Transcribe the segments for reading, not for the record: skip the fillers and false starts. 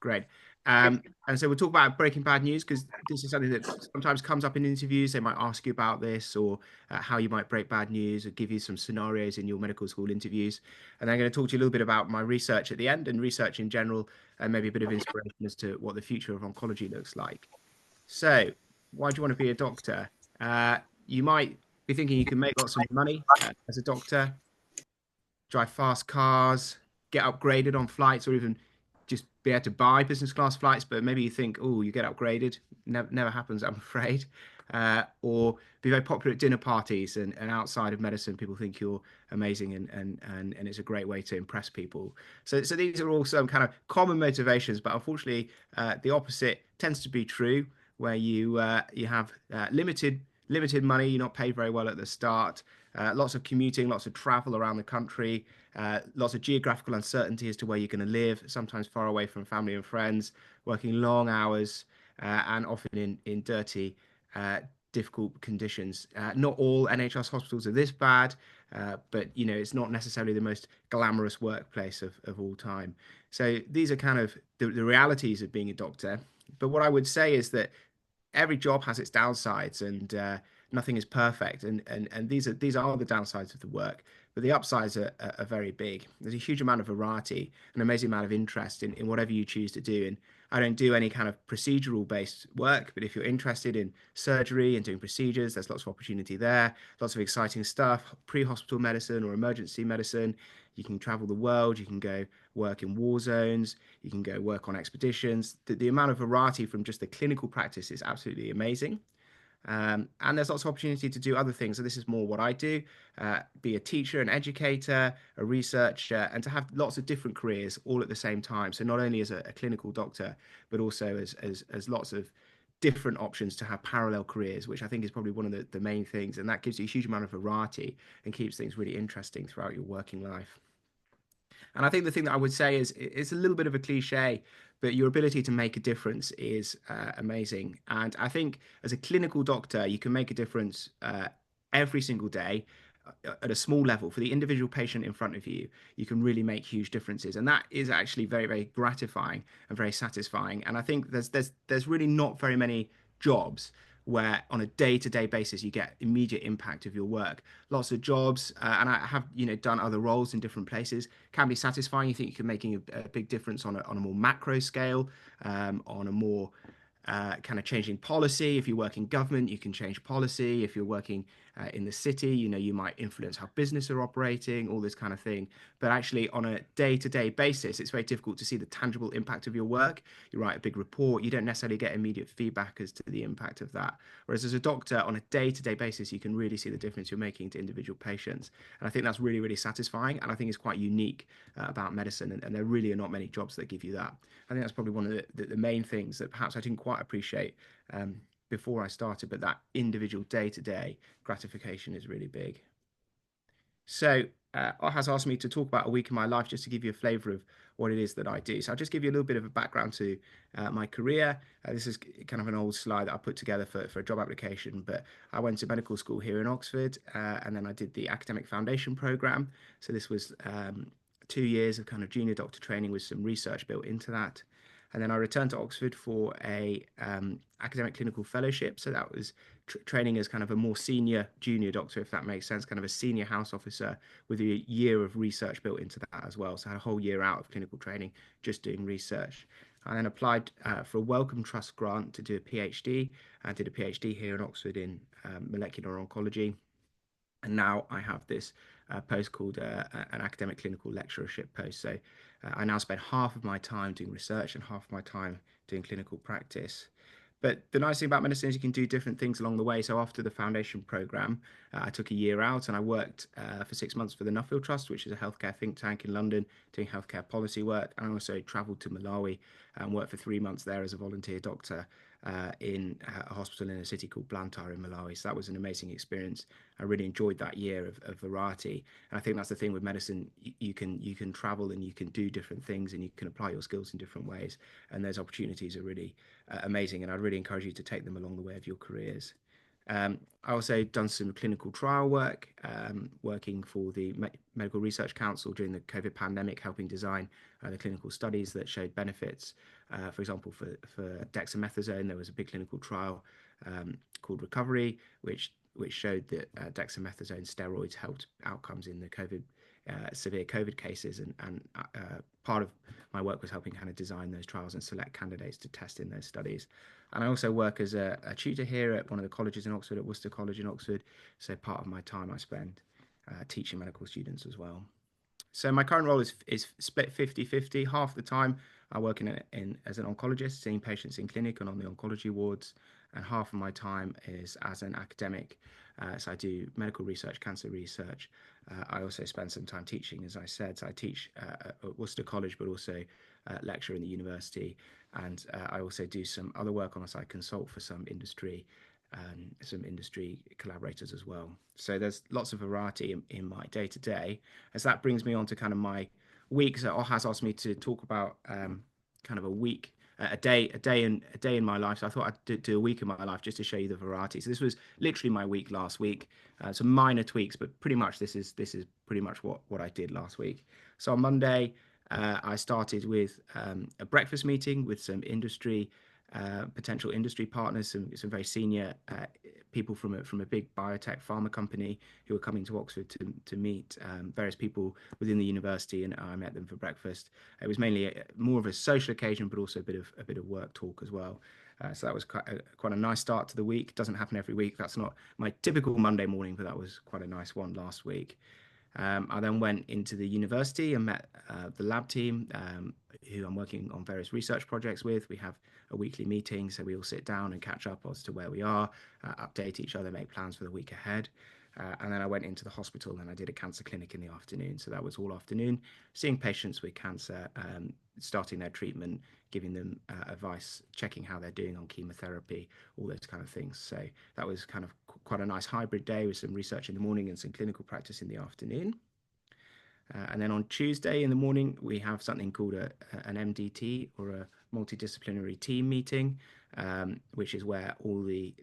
Great. And so we'll talk about breaking bad news because this is something that sometimes comes up in interviews. They might ask you about this or how you might break bad news or give you some scenarios in your medical school interviews. And I'm going to talk to you a little bit about my research at the end and research in general and maybe a bit of inspiration as to what the future of oncology looks like. So, why do you want to be a doctor? You might be thinking you can make lots of money as a doctor, drive fast cars, get upgraded on flights, or even just be able to buy business class flights. But maybe you think, oh, you get upgraded. Never happens, I'm afraid. Or be very popular at dinner parties and outside of medicine, people think you're amazing and it's a great way to impress people. So these are all some kind of common motivations, but unfortunately, the opposite tends to be true, where you have limited money, you're not paid very well at the start, lots of commuting, lots of travel around the country, lots of geographical uncertainty as to where you're going to live, sometimes far away from family and friends, working long hours, and often in dirty, difficult conditions. Not all NHS hospitals are this bad, but it's not necessarily the most glamorous workplace of all time. So these are kind of the realities of being a doctor. But what I would say is that every job has its downsides, and nothing is perfect. And these are the downsides of the work, but the upsides are very big. There's a huge amount of variety, an amazing amount of interest in whatever you choose to do. And I don't do any kind of procedural based work, but if you're interested in surgery and doing procedures, there's lots of opportunity there, lots of exciting stuff, pre-hospital medicine or emergency medicine. You can travel the world, you can go work in war zones, you can go work on expeditions. The amount of variety from just the clinical practice is absolutely amazing. And there's lots of opportunity to do other things. So this is more what I do, be a teacher, an educator, a researcher, and to have lots of different careers all at the same time. So not only as a clinical doctor, but also as lots of different options to have parallel careers, which I think is probably one of the main things. And that gives you a huge amount of variety and keeps things really interesting throughout your working life. And I think the thing that I would say is it's a little bit of a cliche, but your ability to make a difference is amazing. And I think as a clinical doctor, you can make a difference every single day at a small level for the individual patient in front of you. You can really make huge differences, and that is actually very, very gratifying and very satisfying. And I think there's really not very many jobs where on a day-to-day basis you get immediate impact of your work. Lots of jobs, and I have done other roles in different places, can be satisfying. You think you can making a big difference on a more macro scale, on a more kind of changing policy. If you work in government, you can change policy. If you're working in the city, you might influence how business are operating, all this kind of thing. But actually, on a day-to-day basis, it's very difficult to see the tangible impact of your work. You write a big report, you don't necessarily get immediate feedback as to the impact of that. Whereas as a doctor, on a day-to-day basis, you can really see the difference you're making to individual patients. And I think that's really, really satisfying. And I think it's quite unique about medicine. And there really are not many jobs that give you that. I think that's probably one of the main things that perhaps I didn't quite appreciate before I started, but that individual day-to-day gratification is really big. So has asked me to talk about a week in my life just to give you a flavour of what it is that I do. So I'll just give you a little bit of a background to my career. This is kind of an old slide that I put together for a job application, but I went to medical school here in Oxford, and then I did the academic foundation programme. So this was 2 years of kind of junior doctor training with some research built into that. And then I returned to Oxford for a academic clinical fellowship. So that was training as kind of a more senior junior doctor, if that makes sense, kind of a senior house officer with a year of research built into that as well. So I had a whole year out of clinical training just doing research. I then applied for a Wellcome Trust grant to do a PhD. I did a PhD here in Oxford in molecular oncology. And now I have this post called an academic clinical lecturership post. So I now spend half of my time doing research and half of my time doing clinical practice. But the nice thing about medicine is you can do different things along the way. So after the foundation program, I took a year out and I worked for 6 months for the Nuffield Trust, which is a healthcare think tank in London, doing healthcare policy work. And I also travelled to Malawi and worked for 3 months there as a volunteer doctor in a hospital in a city called Blantyre in Malawi. So that was an amazing experience. I really enjoyed that year of variety. And I think that's the thing with medicine. You can travel and you can do different things and you can apply your skills in different ways. And those opportunities are really amazing. And I'd really encourage you to take them along the way of your careers. I also done some clinical trial work, working for the Medical Research Council during the COVID pandemic, helping design the clinical studies that showed benefits. For example, for dexamethasone, there was a big clinical trial called Recovery, which showed that dexamethasone steroids helped outcomes in the severe COVID cases, and part of my work was helping kind of design those trials and select candidates to test in those studies. And I also work as a tutor here at one of the colleges in Oxford, at Worcester College in Oxford. So part of my time I spend teaching medical students as well. So my current role is split 50-50. Half the time I work in as an oncologist, seeing patients in clinic and on the oncology wards, and half of my time is as an academic. So I do medical research, cancer research. I also spend some time teaching, as I said. So I teach at Worcester College, but also lecture in the university. And I also do some other work on the side, consult for some industry collaborators as well. So there's lots of variety in my day to day. As that brings me on to kind of my week. So has asked me to talk about kind of a week, a day in my life. So I thought I'd do a week in my life just to show you the variety. So this was literally my week last week. Some minor tweaks, but pretty much this is pretty much what I did last week. So on Monday, I started with a breakfast meeting with some potential industry partners, some very senior people from a big biotech pharma company who were coming to Oxford to meet various people within the university, and I met them for breakfast. It was mainly more of a social occasion, but also a bit of work talk as well. So that was quite a nice start to the week. Doesn't happen every week. That's not my typical Monday morning, but that was quite a nice one last week. I then went into the university and met the lab team, who I'm working on various research projects with. We have a weekly meeting, so we all sit down and catch up as to where we are, update each other, make plans for the week ahead. And then I went into the hospital and I did a cancer clinic in the afternoon. So that was all afternoon, seeing patients with cancer, starting their treatment, giving them advice, checking how they're doing on chemotherapy, all those kind of things. So that was kind of quite a nice hybrid day with some research in the morning and some clinical practice in the afternoon. And then on Tuesday in the morning, we have something called an MDT, or a multidisciplinary team meeting, which is where all the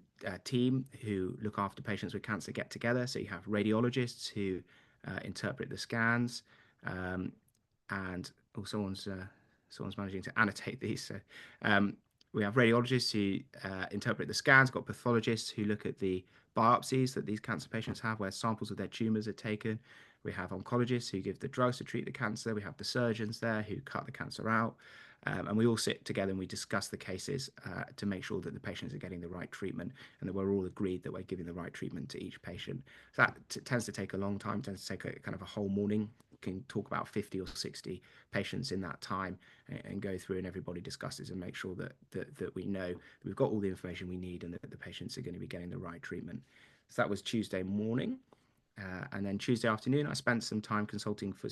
team who look after patients with cancer get together. So you have radiologists who interpret the scans, and someone's managing to annotate these. So we have radiologists who interpret the scans, got pathologists who look at the biopsies that these cancer patients have, where samples of their tumors are taken. We have oncologists who give the drugs to treat the cancer. We have the surgeons there who cut the cancer out. And we all sit together and we discuss the cases to make sure that the patients are getting the right treatment and that we're all agreed that we're giving the right treatment to each patient. So that tends to take a long time, tends to take a kind of a whole morning. We can talk about 50 or 60 patients in that time and go through, and everybody discusses and make sure that we know that we've got all the information we need and that the patients are going to be getting the right treatment. So that was Tuesday morning. And then Tuesday afternoon, I spent some time consulting for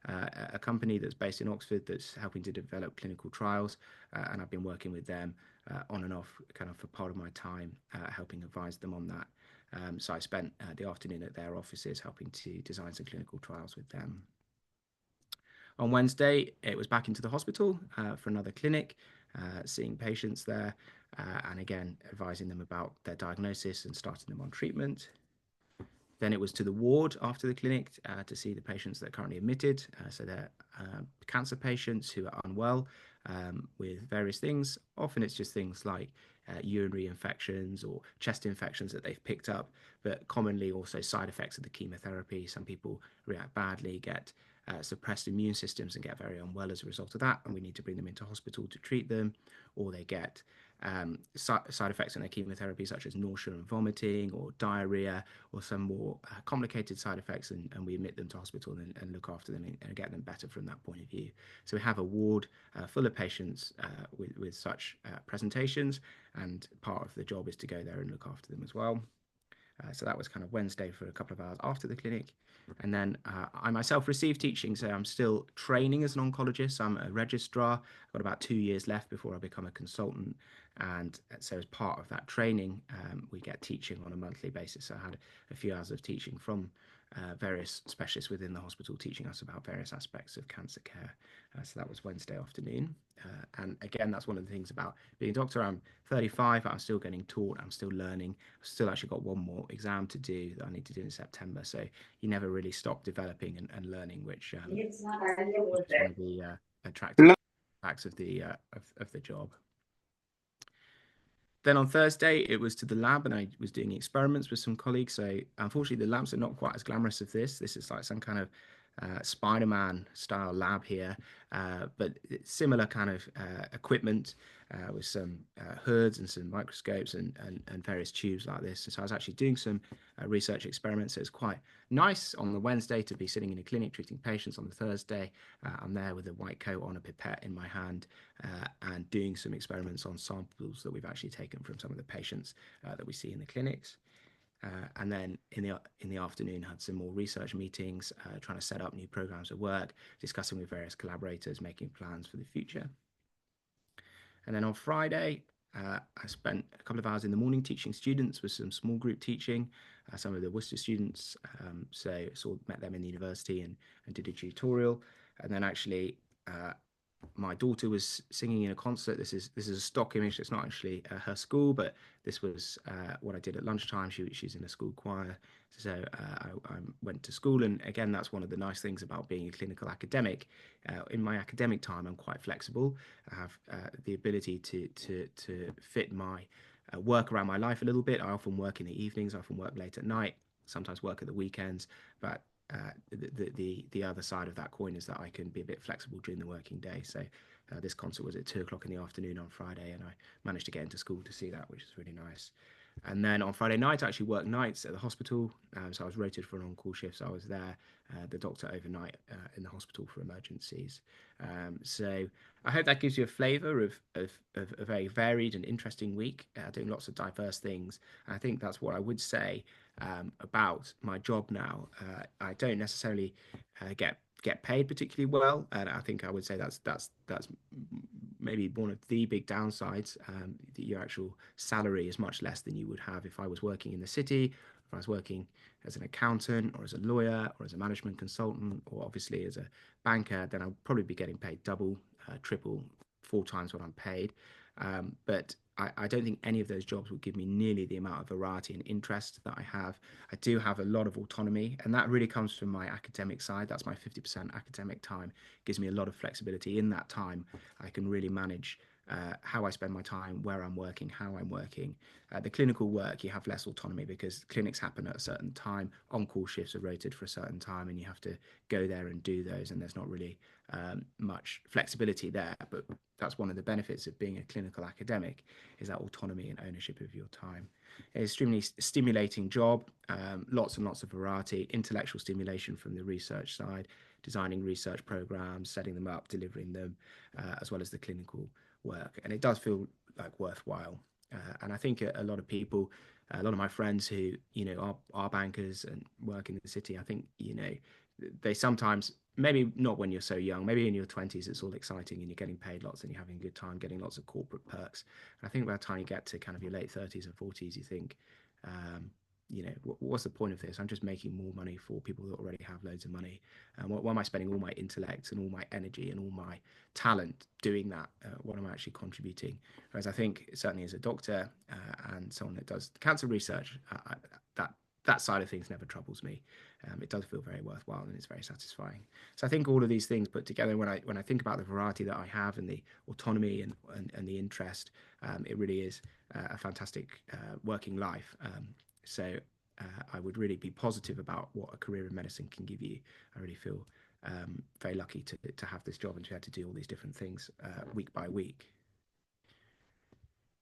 a company that's based in Oxford that's helping to develop clinical trials. And I've been working with them on and off kind of for part of my time, helping advise them on that. So I spent the afternoon at their offices helping to design some clinical trials with them. On Wednesday, it was back into the hospital for another clinic, seeing patients there, and again, advising them about their diagnosis and starting them on treatment. Then it was to the ward after the clinic to see the patients that are currently admitted. So they're cancer patients who are unwell with various things. Often it's just things like urinary infections or chest infections that they've picked up, but commonly also side effects of the chemotherapy. Some people react badly, get suppressed immune systems and get very unwell as a result of that, and we need to bring them into hospital to treat them, or they get side effects on their chemotherapy, such as nausea and vomiting, or diarrhea, or some more complicated side effects, and we admit them to hospital and look after them and get them better from that point of view. So we have a ward full of patients with such presentations, and part of the job is to go there and look after them as well. So that was kind of Wednesday for a couple of hours after the clinic. And then I myself received teaching, so I'm still training as an oncologist. I'm a registrar. I've got about 2 years left before I become a consultant. And so as part of that training, we get teaching on a monthly basis. So I had a few hours of teaching from various specialists within the hospital teaching us about various aspects of cancer care. So that was Wednesday afternoon. And again, that's one of the things about being a doctor. I'm 35, I'm still getting taught, I'm still learning. I've still actually got one more exam to do that I need to do in September. So you never really stop developing and learning, which is one of the attractive facts of the job. Then on Thursday, it was to the lab, and I was doing experiments with some colleagues. So unfortunately, the labs are not quite as glamorous as this. This is like some kind of Spider-Man style lab here, but it's similar kind of equipment with some hoods and some microscopes and various tubes like this. And so I was actually doing some research experiments. So it's quite nice on the Wednesday to be sitting in a clinic treating patients. On the Thursday, I'm there with a white coat on, a pipette in my hand, and doing some experiments on samples that we've actually taken from some of the patients that we see in the clinics. And then in the afternoon, had some more research meetings, trying to set up new programs of work, discussing with various collaborators, making plans for the future. And then on Friday, I spent a couple of hours in the morning teaching students with some small group teaching, some of the Worcester students. So sort of met them in the university and did a tutorial. And then actually my daughter was singing in a concert. This is a stock image. It's not actually her school, but this was what I did at lunchtime. She's in a school choir, so I went to school. And again, that's one of the nice things about being a clinical academic. In my academic time, I'm quite flexible. I have the ability to fit my work around my life a little bit. I often work in the evenings. I often work late at night. Sometimes work at the weekends, but the other side of that coin is that I can be a bit flexible during the working day. So this concert was at 2 o'clock in the afternoon on Friday, and I managed to get into school to see that, which is really nice. And then on Friday night, I actually worked nights at the hospital. So I was rotated for an on-call shift. So I was there, the doctor overnight in the hospital for emergencies. So I hope that gives you a flavour of a very varied and interesting week, doing lots of diverse things. And I think that's what I would say about my job now. I don't necessarily get paid particularly well, and I think I would say that's maybe one of the big downsides. That your actual salary is much less than you would have if I was working in the city, if I was working as an accountant or as a lawyer or as a management consultant or obviously as a banker. Then I'll probably be getting paid double, triple, 4 times what I'm paid. But I don't think any of those jobs would give me nearly the amount of variety and interest that I have. I do have a lot of autonomy, and that really comes from my academic side. That's my 50% academic time. It gives me a lot of flexibility. In that time, I can really manage how I spend my time, where I'm working, how I'm working. The clinical work, you have less autonomy because clinics happen at a certain time, on-call shifts are rotated for a certain time, and you have to go there and do those, and there's not really much flexibility there. But that's one of the benefits of being a clinical academic, is that autonomy and ownership of your time. It's an extremely stimulating job, lots and lots of variety, intellectual stimulation from the research side, designing research programs, setting them up, delivering them, as well as the clinical work. And it does feel like worthwhile. And I think a lot of people, a lot of my friends who, are bankers and work in the city, I think, they sometimes, maybe not when you're so young, maybe in your 20s, it's all exciting and you're getting paid lots and you're having a good time, getting lots of corporate perks. And I think by the time you get to kind of your late 30s and 40s, you think, what's the point of this? I'm just making more money for people that already have loads of money. Why am I spending all my intellect and all my energy and all my talent doing that? What am I actually contributing? Whereas I think certainly as a doctor and someone that does cancer research, that side of things never troubles me. It does feel very worthwhile and it's very satisfying. So I think all of these things put together, when I think about the variety that I have and the autonomy and the interest, it really is a fantastic working life. So I would really be positive about what a career in medicine can give you. I really feel very lucky to have this job and to be able to do all these different things week by week.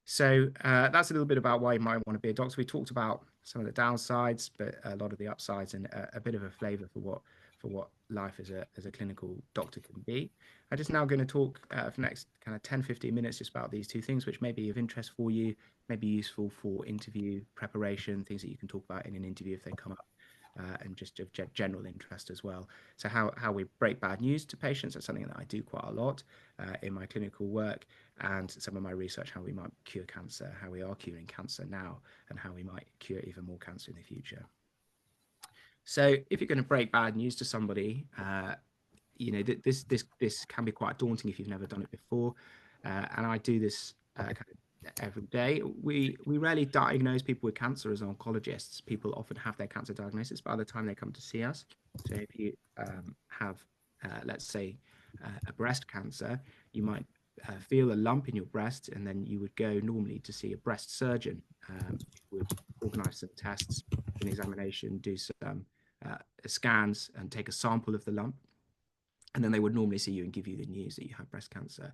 So that's a little bit about why you might want to be a doctor. We talked about some of the downsides, but a lot of the upsides and a bit of a flavour for what life as a clinical doctor can be. I'm just now going to talk for the next kind of 10-15 minutes just about these two things, which may be of interest for you, may be useful for interview preparation, things that you can talk about in an interview if they come up. And just of general interest as well. So how we break bad news to patients, that's something that I do quite a lot in my clinical work, and some of my research, how we might cure cancer, how we are curing cancer now, and how we might cure even more cancer in the future. So if you're going to break bad news to somebody, this can be quite daunting if you've never done it before, and I do this kind of every day. We rarely diagnose people with cancer as oncologists. People often have their cancer diagnosis by the time they come to see us. So if you have, let's say, a breast cancer, you might feel a lump in your breast, and then you would go normally to see a breast surgeon, who would organise some tests, an examination, do some scans, and take a sample of the lump, and then they would normally see you and give you the news that you have breast cancer,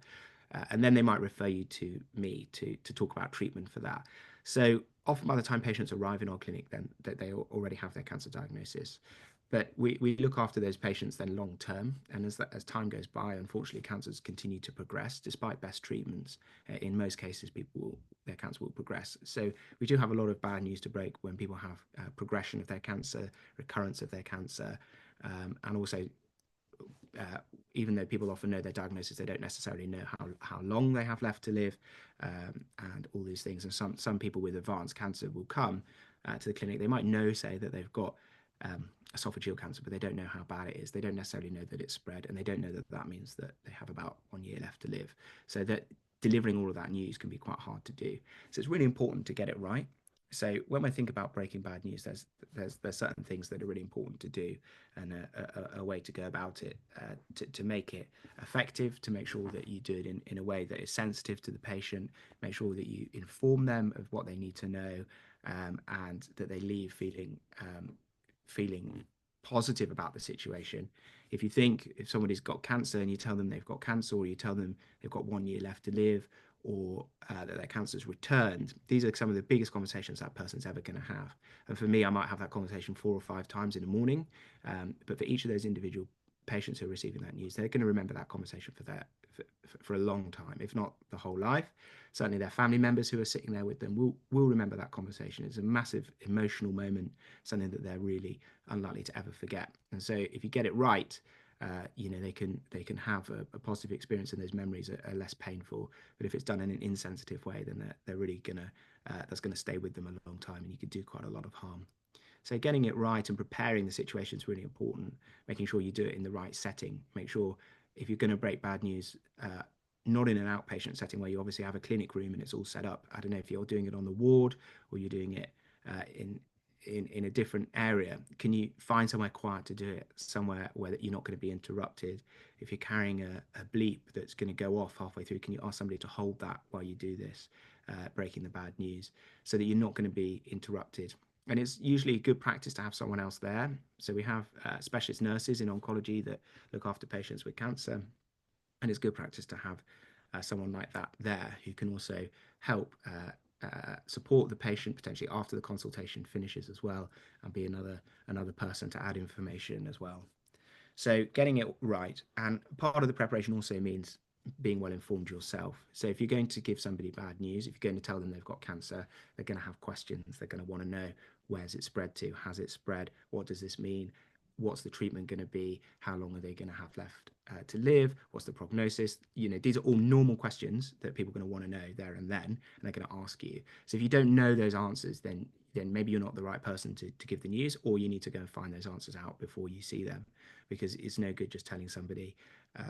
and then they might refer you to me to talk about treatment for that. So often by the time patients arrive in our clinic, then they already have their cancer diagnosis. But we look after those patients then long term, and as time goes by, unfortunately, cancers continue to progress despite best treatments. In most cases, their cancer will progress. So we do have a lot of bad news to break when people have progression of their cancer, recurrence of their cancer, and also uh, even though people often know their diagnosis, they don't necessarily know how long they have left to live, and all these things. And some people with advanced cancer will come to the clinic. They might know, say, that they've got esophageal cancer, but they don't know how bad it is. They don't necessarily know that it's spread, and they don't know that that means that they have about 1 year left to live. So that delivering all of that news can be quite hard to do. So it's really important to get it right. So when I think about breaking bad news, there's certain things that are really important to do, and a way to go about it, to make it effective, to make sure that you do it in a way that is sensitive to the patient, make sure that you inform them of what they need to know, and that they leave feeling positive about the situation. If somebody's got cancer and you tell them they've got cancer, or you tell them they've got 1 year left to live, or that their cancer's returned, these are some of the biggest conversations that person's ever going to have. And for me, I might have that conversation 4 or 5 times in the morning, but for each of those individual patients who are receiving that news, they're going to remember that conversation for a long time, if not the whole life. Certainly their family members who are sitting there with them will remember that conversation. It's a massive emotional moment, something that they're really unlikely to ever forget. And so if you get it right, they can have a positive experience, and those memories are less painful. But if it's done in an insensitive way, then they're really gonna that's gonna stay with them a long time, and you could do quite a lot of harm. So getting it right and preparing the situation is really important. Making sure you do it in the right setting. Make sure if you're going to break bad news, not in an outpatient setting where you obviously have a clinic room and it's all set up. I don't know if you're doing it on the ward or you're doing it in a different area. Can you find somewhere quiet to do it? Somewhere where you're not going to be interrupted. If you're carrying a bleep that's going to go off halfway through, can you ask somebody to hold that while you do this, breaking the bad news, so that you're not going to be interrupted? And it's usually good practice to have someone else there. So we have specialist nurses in oncology that look after patients with cancer, and it's good practice to have someone like that there who can also help support the patient potentially after the consultation finishes as well, and be another person to add information as well. So getting it right, and part of the preparation also means being well informed yourself. So if you're going to give somebody bad news, if you're going to tell them they've got cancer, they're going to have questions. They're going to want to know, where's it spread to? Has it spread? What does this mean? What's the treatment going to be? How long are they going to have left to live? What's the prognosis? These are all normal questions that people are going to want to know there and then, and they're going to ask you. So if you don't know those answers, then maybe you're not the right person to give the news, or you need to go and find those answers out before you see them, because it's no good just telling somebody,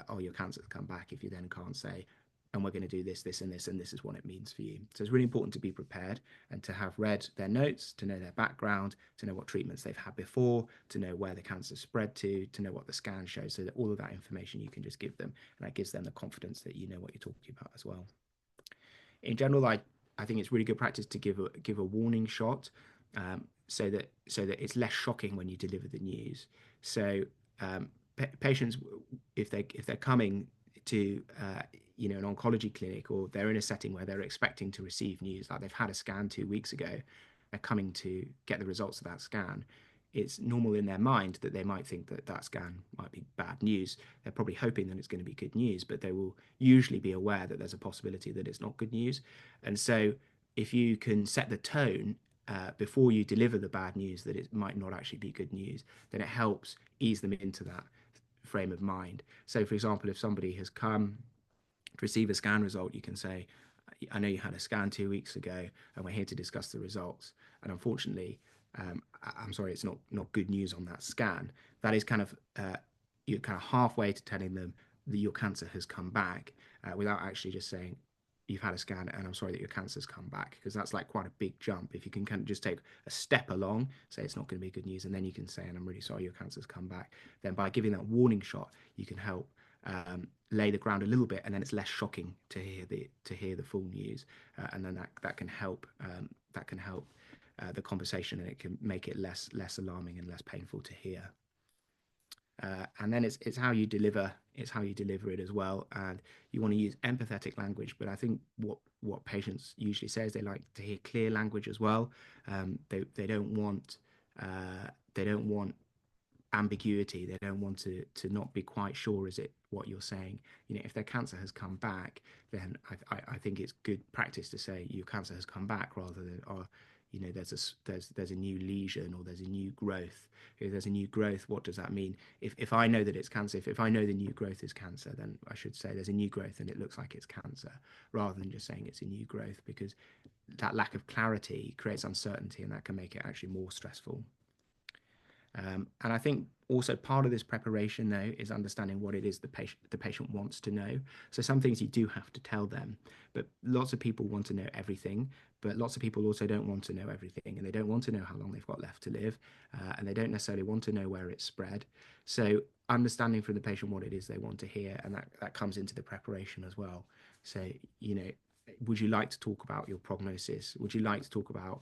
oh, your cancer's come back, if you then can't say, and we're going to do this, this, and this, and this is what it means for you. So it's really important to be prepared and to have read their notes, to know their background, to know what treatments they've had before, to know where the cancer spread to know what the scan shows, so that all of that information you can just give them, and that gives them the confidence that you know what you're talking about as well. In general, I think it's really good practice to give a warning shot, so that it's less shocking when you deliver the news. So patients, if they're coming to an oncology clinic, or they're in a setting where they're expecting to receive news, like they've had a scan 2 weeks ago, they're coming to get the results of that scan. It's normal in their mind that they might think that that scan might be bad news. They're probably hoping that it's going to be good news, but they will usually be aware that there's a possibility that it's not good news. And so if you can set the tone before you deliver the bad news that it might not actually be good news, then it helps ease them into that frame of mind. So, for example, if somebody has come to receive a scan result, you can say, I know you had a scan 2 weeks ago, and we're here to discuss the results. And unfortunately, I'm sorry, it's not good news on that scan. That is kind of you're kind of halfway to telling them that your cancer has come back without actually just saying you've had a scan and I'm sorry that your cancer's come back, because that's like quite a big jump. If you can kind of just take a step along, say it's not going to be good news, and then you can say, and I'm really sorry your cancer's come back, then by giving that warning shot, you can help lay the ground a little bit, and then it's less shocking to hear the full news, and then that can help the conversation, and it can make it less alarming and less painful to hear. And then it's how you deliver it as well, and you want to use empathetic language. But I think what patients usually say is they like to hear clear language as well. They don't want ambiguity. They don't want to not be quite sure, is it what you're saying. If their cancer has come back, then I think it's good practice to say your cancer has come back, rather than there's a new lesion, or there's a new growth. If there's a new growth, what does that mean? If I know that it's cancer, if I know the new growth is cancer, then I should say there's a new growth and it looks like it's cancer, rather than just saying it's a new growth, because that lack of clarity creates uncertainty, and that can make it actually more stressful. And I think also part of this preparation, though, is understanding what it is the patient wants to know. So some things you do have to tell them, but lots of people want to know everything, but lots of people also don't want to know everything, and they don't want to know how long they've got left to live, and they don't necessarily want to know where it's spread. So understanding from the patient what it is they want to hear, and that comes into the preparation as well. So, would you like to talk about your prognosis? Would you like to talk about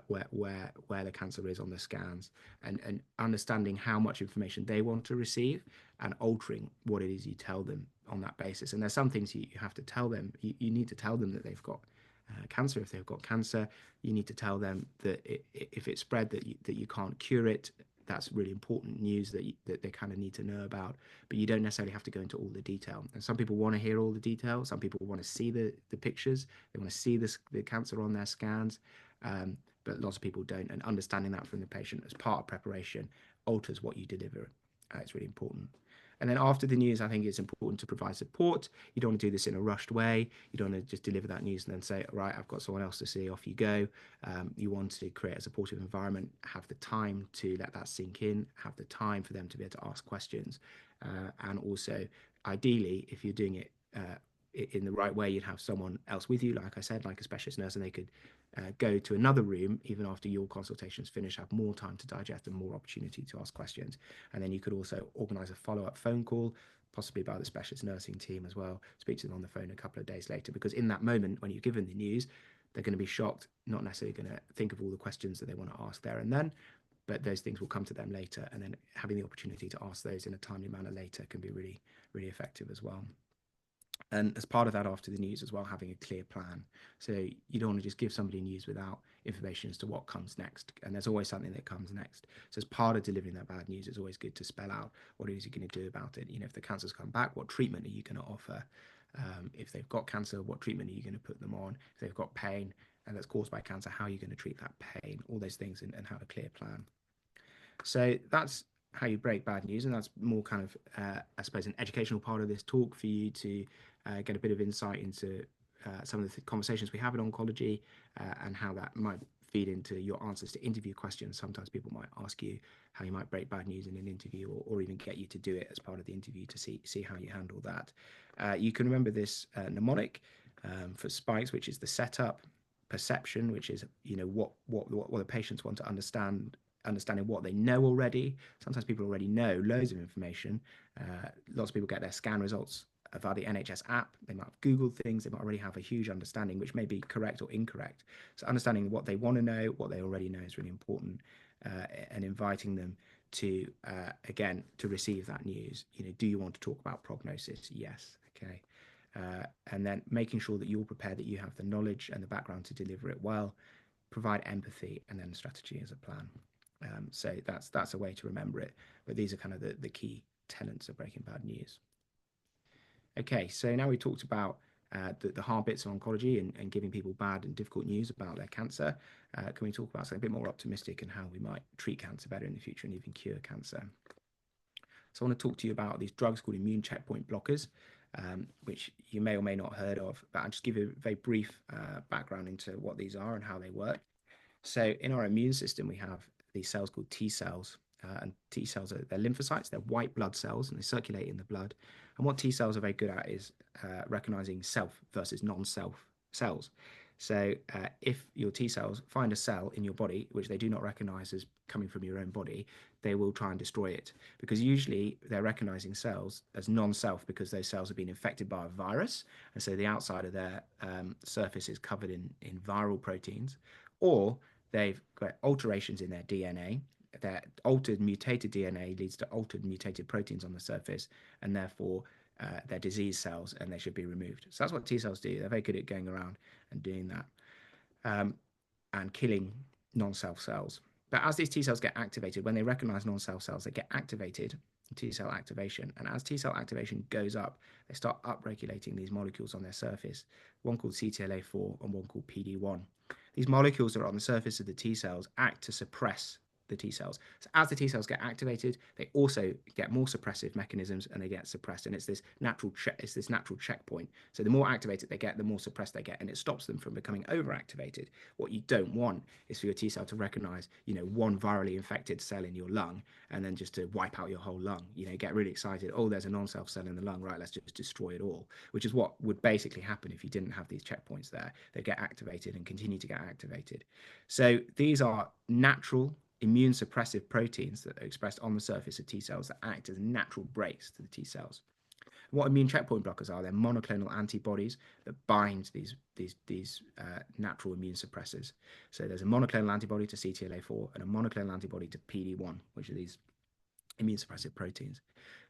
where the cancer is on the scans, and understanding how much information they want to receive, and altering what it is you tell them on that basis. And there's some things you have to tell them. You need to tell them that they've got cancer. If they've got cancer, you need to tell them that if it's spread, that you can't cure it. That's really important news that they kind of need to know about, but you don't necessarily have to go into all the detail. And some people want to hear all the detail. Some people want to see the pictures. They want to see the cancer on their scans. But lots of people don't, and understanding that from the patient as part of preparation alters what you deliver. It's really important. And then after the news, I think it's important to provide support. You don't want to do this in a rushed way. You don't want to just deliver that news and then say, all right, I've got someone else to see, off you go. You want to create a supportive environment, have the time to let that sink in, have the time for them to be able to ask questions. And also, ideally, if you're doing it in the right way, you'd have someone else with you, like I said, like a specialist nurse, and they could go to another room even after your consultation's finished, have more time to digest and more opportunity to ask questions. And then you could also organise a follow-up phone call, possibly by the specialist nursing team as well, speak to them on the phone a couple of days later, because in that moment when you're given the news, they're going to be shocked, not necessarily going to think of all the questions that they want to ask there and then, but those things will come to them later, and then having the opportunity to ask those in a timely manner later can be really, really effective as well. And as part of that, after the news as well, having a clear plan. So you don't want to just give somebody news without information as to what comes next. And there's always something that comes next. So as part of delivering that bad news, it's always good to spell out what it is you're going to do about it. If the cancer's come back, what treatment are you going to offer? If they've got cancer, what treatment are you going to put them on? If they've got pain and that's caused by cancer, how are you going to treat that pain? All those things, and have a clear plan. So that's how you break bad news, and that's more kind of, I suppose, an educational part of this talk for you to get a bit of insight into some of the conversations we have in oncology, and how that might feed into your answers to interview questions. Sometimes people might ask you how you might break bad news in an interview, or even get you to do it as part of the interview to see how you handle that. You can remember this mnemonic for spikes, which is the setup; perception, which is what the patients want to understanding what they know already. Sometimes people already know loads of information. Lots of people get their scan results via the NHS app. They might have Googled things. They might already have a huge understanding, which may be correct or incorrect. So understanding what they want to know, what they already know, is really important, and inviting them to, again, to receive that news. Do you want to talk about prognosis? Yes. Okay. And then making sure that you're prepared, that you have the knowledge and the background to deliver it well, provide empathy, and then strategy as a plan. So that's a way to remember it. But these are kind of the key tenets of breaking bad news. Okay, so now we talked about the hard bits of oncology, and giving people bad and difficult news about their cancer. Can we talk about something a bit more optimistic, and how we might treat cancer better in the future and even cure cancer? So I want to talk to you about these drugs called immune checkpoint blockers, which you may or may not have heard of, but I'll just give you a very brief background into what these are and how they work. So in our immune system, we have these cells called T cells. And T cells they're lymphocytes, they're white blood cells, and they circulate in the blood. And what T cells are very good at is recognizing self versus non-self cells. So if your T cells find a cell in your body which they do not recognize as coming from your own body, they will try and destroy it, because usually they're recognizing cells as non-self because those cells have been infected by a virus, and so the outside of their surface is covered in viral proteins, or they've got alterations in their DNA. Their altered mutated DNA leads to altered mutated proteins on the surface, and therefore they're disease cells and they should be removed. So that's what T cells do. They're very good at going around and doing that, and killing non-self cells. But as these T cells get activated, when they recognize non-self cells, they get activated, T cell activation. And as T cell activation goes up, they start upregulating these molecules on their surface, one called CTLA4 and one called PD1. These molecules that are on the surface of the T cells act to suppress the T cells. So as the T cells get activated, they also get more suppressive mechanisms and they get suppressed. And it's this natural checkpoint. So the more activated they get, the more suppressed they get, and it stops them from becoming overactivated. What you don't want is for your T cell to recognize, one virally infected cell in your lung and then just to wipe out your whole lung. Get really excited. Oh, there's a non-self cell in the lung, right? Let's just destroy it all, which is what would basically happen if you didn't have these checkpoints there. They get activated and continue to get activated. So these are natural immune suppressive proteins that are expressed on the surface of T cells that act as natural brakes to the T cells. What immune checkpoint blockers are? They're monoclonal antibodies that bind these natural immune suppressors. So there's a monoclonal antibody to CTLA4 and a monoclonal antibody to PD1, which are these immune suppressive proteins.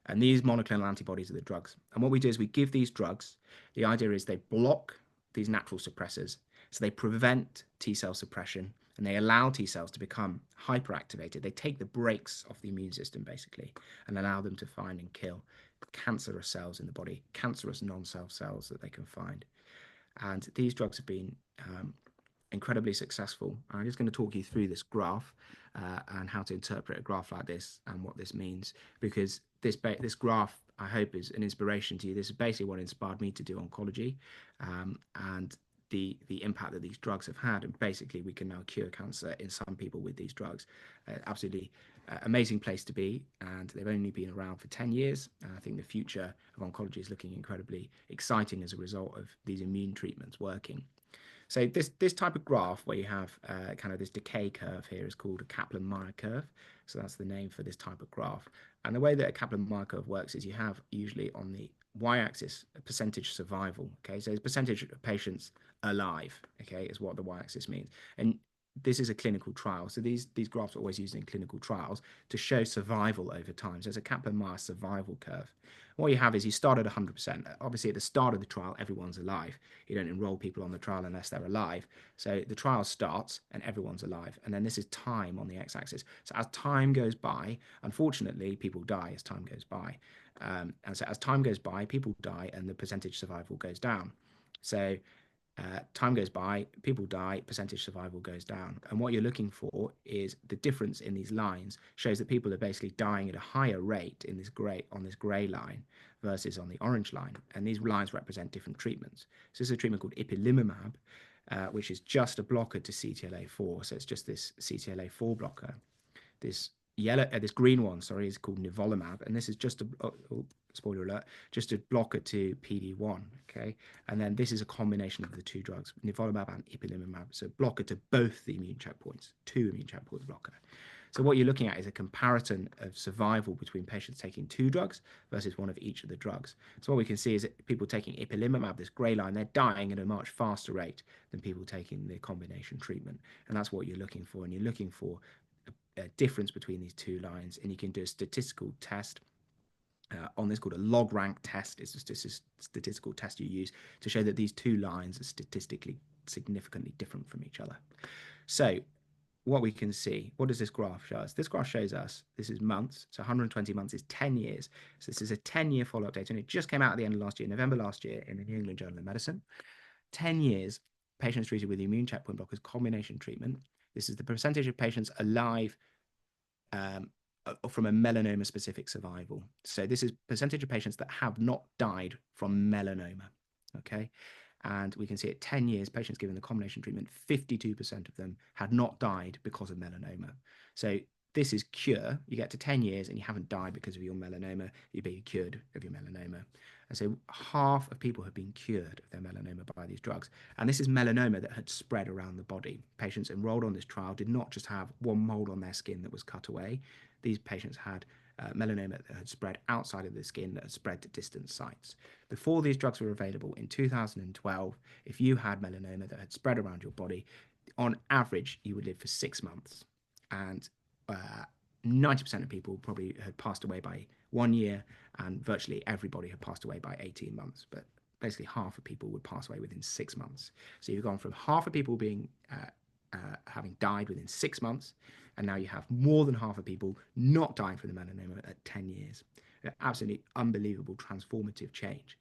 And these monoclonal antibodies are the drugs. And what we do is we give these drugs. The idea is they block these natural suppressors, so they prevent T cell suppression and they allow T cells to become hyperactivated. They take the brakes off the immune system basically and allow them to find and kill cancerous cells in the body, cancerous non-self cells that they can find. And these drugs have been incredibly successful. I'm just going to talk you through this graph and how to interpret a graph like this and what this means, because this graph, I hope, is an inspiration to you. This is basically what inspired me to do oncology, and the impact that these drugs have had. And basically, we can now cure cancer in some people with these drugs. Absolutely amazing place to be, and they've only been around for 10 years. And I think the future of oncology is looking incredibly exciting as a result of these immune treatments working. So this type of graph where you have kind of this decay curve here is called a Kaplan-Meier curve. So that's the name for this type of graph. And the way that a Kaplan-Meier curve works is you have usually on the y-axis a percentage survival. Okay, so it's percentage of patients alive. Okay, is what the y-axis means. And this is a clinical trial. So these graphs are always used in clinical trials to show survival over time. So it's a Kaplan-Meier survival curve. What you have is you start at 100%. Obviously, at the start of the trial, everyone's alive. You don't enroll people on the trial unless they're alive. So the trial starts and everyone's alive. And then this is time on the x-axis. So as time goes by, unfortunately, people die as time goes by. And so as time goes by, people die and the percentage survival goes down. So time goes by, people die, percentage survival goes down. And what you're looking for is the difference in these lines shows that people are basically dying at a higher rate in this gray line versus on the orange line. And these lines represent different treatments. So this is a treatment called ipilimumab, which is just a blocker to CTLA4. So it's just this CTLA4 blocker. This green one, is called nivolumab, and this is just spoiler alert, just a blocker to PD1. Okay, and then this is a combination of the two drugs, nivolumab and ipilimumab, so blocker to both the immune checkpoints, two immune checkpoint blocker. So what you're looking at is a comparison of survival between patients taking two drugs versus one of each of the drugs. So what we can see is that people taking ipilimumab, this grey line, they're dying at a much faster rate than people taking the combination treatment, and that's what you're looking for. And you're looking for a difference between these two lines, and you can do a statistical test on this called a log rank test. It's a statistical test you use to show that these two lines are statistically significantly different from each other. So what we can see, what does this graph show us? This graph shows us, this is months, so 120 months is 10 years. So this is a 10-year follow-up data, and it just came out at the end of last year, November last year, in the New England Journal of Medicine. 10 years, patients treated with immune checkpoint blockers combination treatment. This is the percentage of patients alive from a melanoma-specific survival. So this is percentage of patients that have not died from melanoma, okay? And we can see at 10 years, patients given the combination treatment, 52% of them had not died because of melanoma. So this is cure. You get to 10 years and you haven't died because of your melanoma, you're being cured of your melanoma. And so half of people have been cured of their melanoma by these drugs. And this is melanoma that had spread around the body. Patients enrolled on this trial did not just have one mole on their skin that was cut away. These patients had melanoma that had spread outside of the skin, that had spread to distant sites. Before these drugs were available in 2012, if you had melanoma that had spread around your body, on average, you would live for 6 months. And 90% of people probably had passed away by 1 year, and virtually everybody had passed away by 18 months. But basically, half of people would pass away within 6 months. So you've gone from half of people being having died within 6 months, and now you have more than half of people not dying from the melanoma at 10 years. An absolutely unbelievable transformative change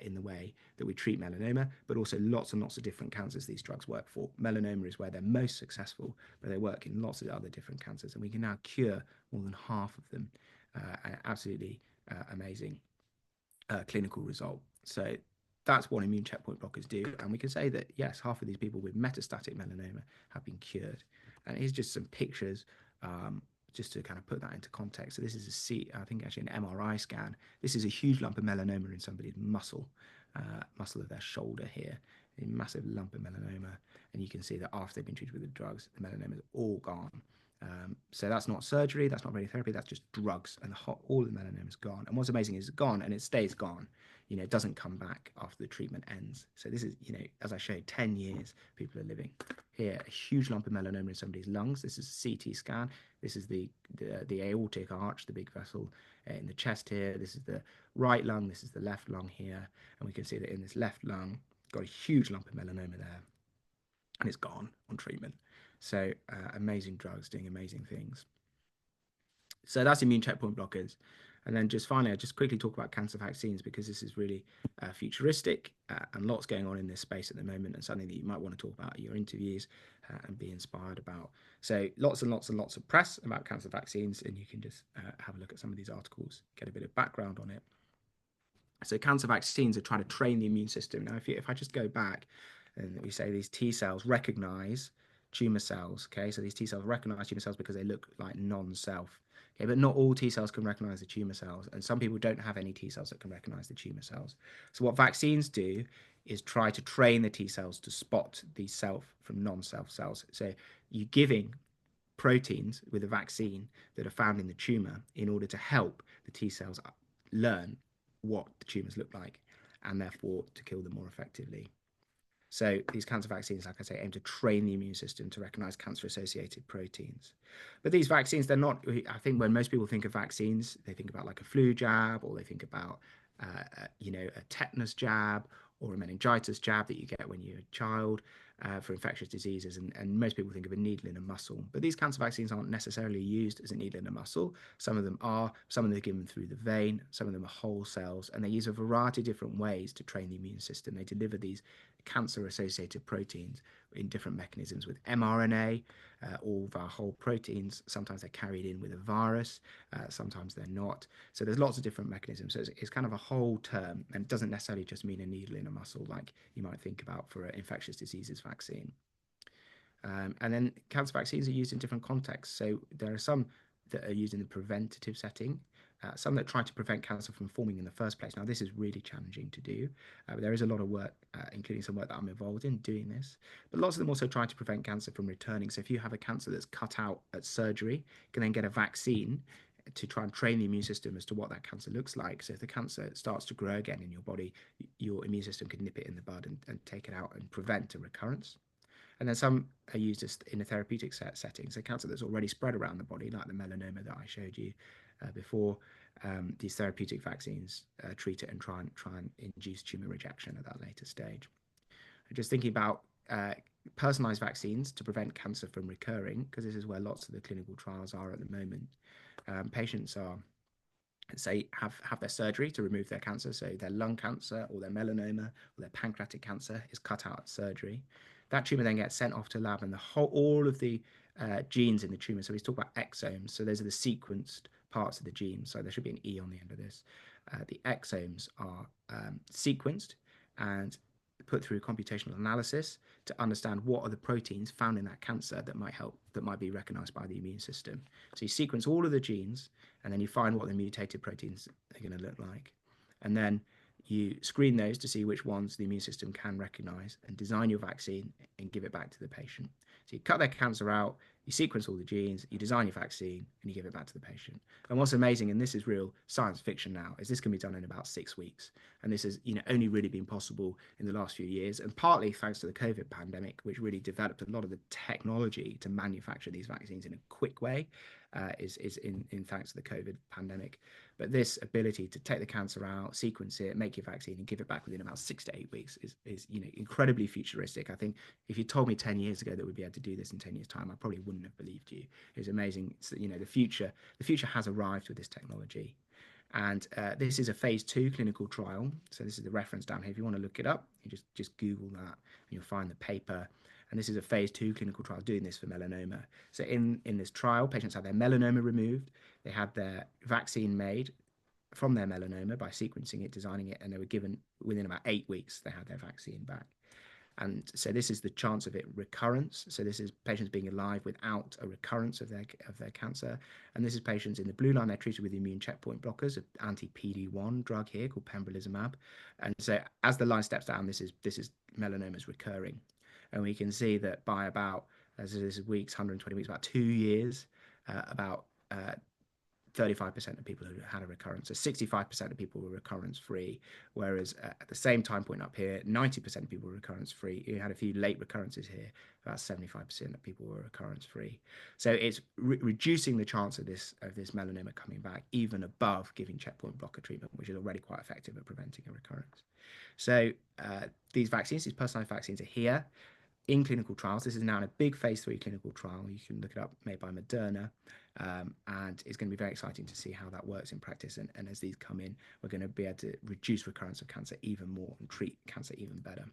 in the way that we treat melanoma, but also lots and lots of different cancers these drugs work for. Melanoma is where they're most successful, but they work in lots of other different cancers, and we can now cure more than half of them. An absolutely amazing clinical result. So that's what immune checkpoint blockers do. And we can say that, yes, half of these people with metastatic melanoma have been cured. And here's just some pictures just to kind of put that into context. So this is I think actually an MRI scan. This is a huge lump of melanoma in somebody's muscle of their shoulder here, a massive lump of melanoma. And you can see that after they've been treated with the drugs, the melanoma is all gone. So that's not surgery, that's not radiotherapy, that's just drugs, and all the melanoma is gone. And what's amazing is it's gone, and it stays gone. It doesn't come back after the treatment ends. So this is, as I showed, 10 years people are living. Here, a huge lump of melanoma in somebody's lungs. This is a CT scan. This is the aortic arch, the big vessel in the chest here. This is the right lung. This is the left lung here. And we can see that in this left lung, got a huge lump of melanoma there, and it's gone on treatment. So amazing drugs doing amazing things. So that's immune checkpoint blockers. And then just finally, I'll just quickly talk about cancer vaccines, because this is really futuristic and lots going on in this space at the moment, and something that you might want to talk about at your interviews and be inspired about. So lots and lots and lots of press about cancer vaccines, and you can just have a look at some of these articles, get a bit of background on it. So cancer vaccines are trying to train the immune system. Now, if I just go back, and we say these T cells recognize tumor cells, okay? So these T cells recognize tumor cells because they look like non-self, okay? But not all T cells can recognize the tumor cells, and some people don't have any T cells that can recognize the tumor cells. So what vaccines do is try to train the T cells to spot these self from non-self cells. So you're giving proteins with a vaccine that are found in the tumor in order to help the T cells learn what the tumors look like, and therefore to kill them more effectively. So these cancer vaccines, like I say, aim to train the immune system to recognize cancer-associated proteins. But these vaccines, they're not, I think when most people think of vaccines, they think about like a flu jab, or they think about, a tetanus jab or a meningitis jab that you get when you're a child for infectious diseases. And most people think of a needle in a muscle. But these cancer vaccines aren't necessarily used as a needle in a muscle. Some of them are, some of them are given through the vein, some of them are whole cells, and they use a variety of different ways to train the immune system. They deliver these cancer-associated proteins in different mechanisms with mRNA, all of our whole proteins. Sometimes they're carried in with a virus, sometimes they're not. So there's lots of different mechanisms. So it's kind of a whole term, and it doesn't necessarily just mean a needle in a muscle like you might think about for an infectious diseases vaccine. And then cancer vaccines are used in different contexts. So there are some that are used in the preventative setting, some that try to prevent cancer from forming in the first place. Now, this is really challenging to do, but there is a lot of work, including some work that I'm involved in doing this. But lots of them also try to prevent cancer from returning. So if you have a cancer that's cut out at surgery, you can then get a vaccine to try and train the immune system as to what that cancer looks like. So if the cancer starts to grow again in your body, your immune system can nip it in the bud and take it out and prevent a recurrence. And then some are used in a therapeutic setting. So cancer that's already spread around the body, like the melanoma that I showed you before, these therapeutic vaccines treat it and try and induce tumor rejection at that later stage. Just thinking about personalized vaccines to prevent cancer from recurring, because this is where lots of the clinical trials are at the moment. Patients are, say, have their surgery to remove their cancer, so their lung cancer or their melanoma or their pancreatic cancer is cut out at surgery. That tumor then gets sent off to lab, and all of the genes in the tumor, so we talk about exomes, so those are the sequenced parts of the gene, so there should be an E on the end of this. The exomes are sequenced, and put through computational analysis to understand what are the proteins found in that cancer that might be recognized by the immune system. So you sequence all of the genes, and then you find what the mutated proteins are going to look like. And then you screen those to see which ones the immune system can recognize and design your vaccine and give it back to the patient. So you cut their cancer out, you sequence all the genes, you design your vaccine, and you give it back to the patient. And what's amazing, and this is real science fiction now, is this can be done in about 6 weeks. And this has, only really been possible in the last few years, and partly thanks to the COVID pandemic, which really developed a lot of the technology to manufacture these vaccines in a quick way, is in thanks to the COVID pandemic. But this ability to take the cancer out, sequence it, make your vaccine, and give it back within about 6 to 8 weeks is incredibly futuristic. I think if you told me 10 years ago that we'd be able to do this in 10 years' time, I probably wouldn't have believed you. It was amazing. It's, the future has arrived with this technology. And this is a phase 2 clinical trial. So this is the reference down here. If you want to look it up, you just Google that and you'll find the paper. And this is a phase 2 clinical trial doing this for melanoma. So in this trial, patients had their melanoma removed. They had their vaccine made from their melanoma by sequencing it, designing it, and they were given within about 8 weeks, they had their vaccine back. And so this is the chance of it recurrence. So this is patients being alive without a recurrence of their cancer. And this is patients in the blue line, they're treated with immune checkpoint blockers, an anti-PD-1 drug here called pembrolizumab. And so as the line steps down, this is melanomas recurring. And we can see that by about, as this is weeks, 120 weeks, about 2 years, about 35% of people who had a recurrence. So 65% of people were recurrence-free, whereas at the same time point up here, 90% of people were recurrence-free. You had a few late recurrences here, about 75% of people were recurrence-free. So it's reducing the chance of this melanoma coming back, even above giving checkpoint blocker treatment, which is already quite effective at preventing a recurrence. So these vaccines, these personalized vaccines are here in clinical trials. This is now in a big phase 3 clinical trial. You can look it up, made by Moderna. And it's going to be very exciting to see how that works in practice. And as these come in, we're going to be able to reduce recurrence of cancer even more and treat cancer even better.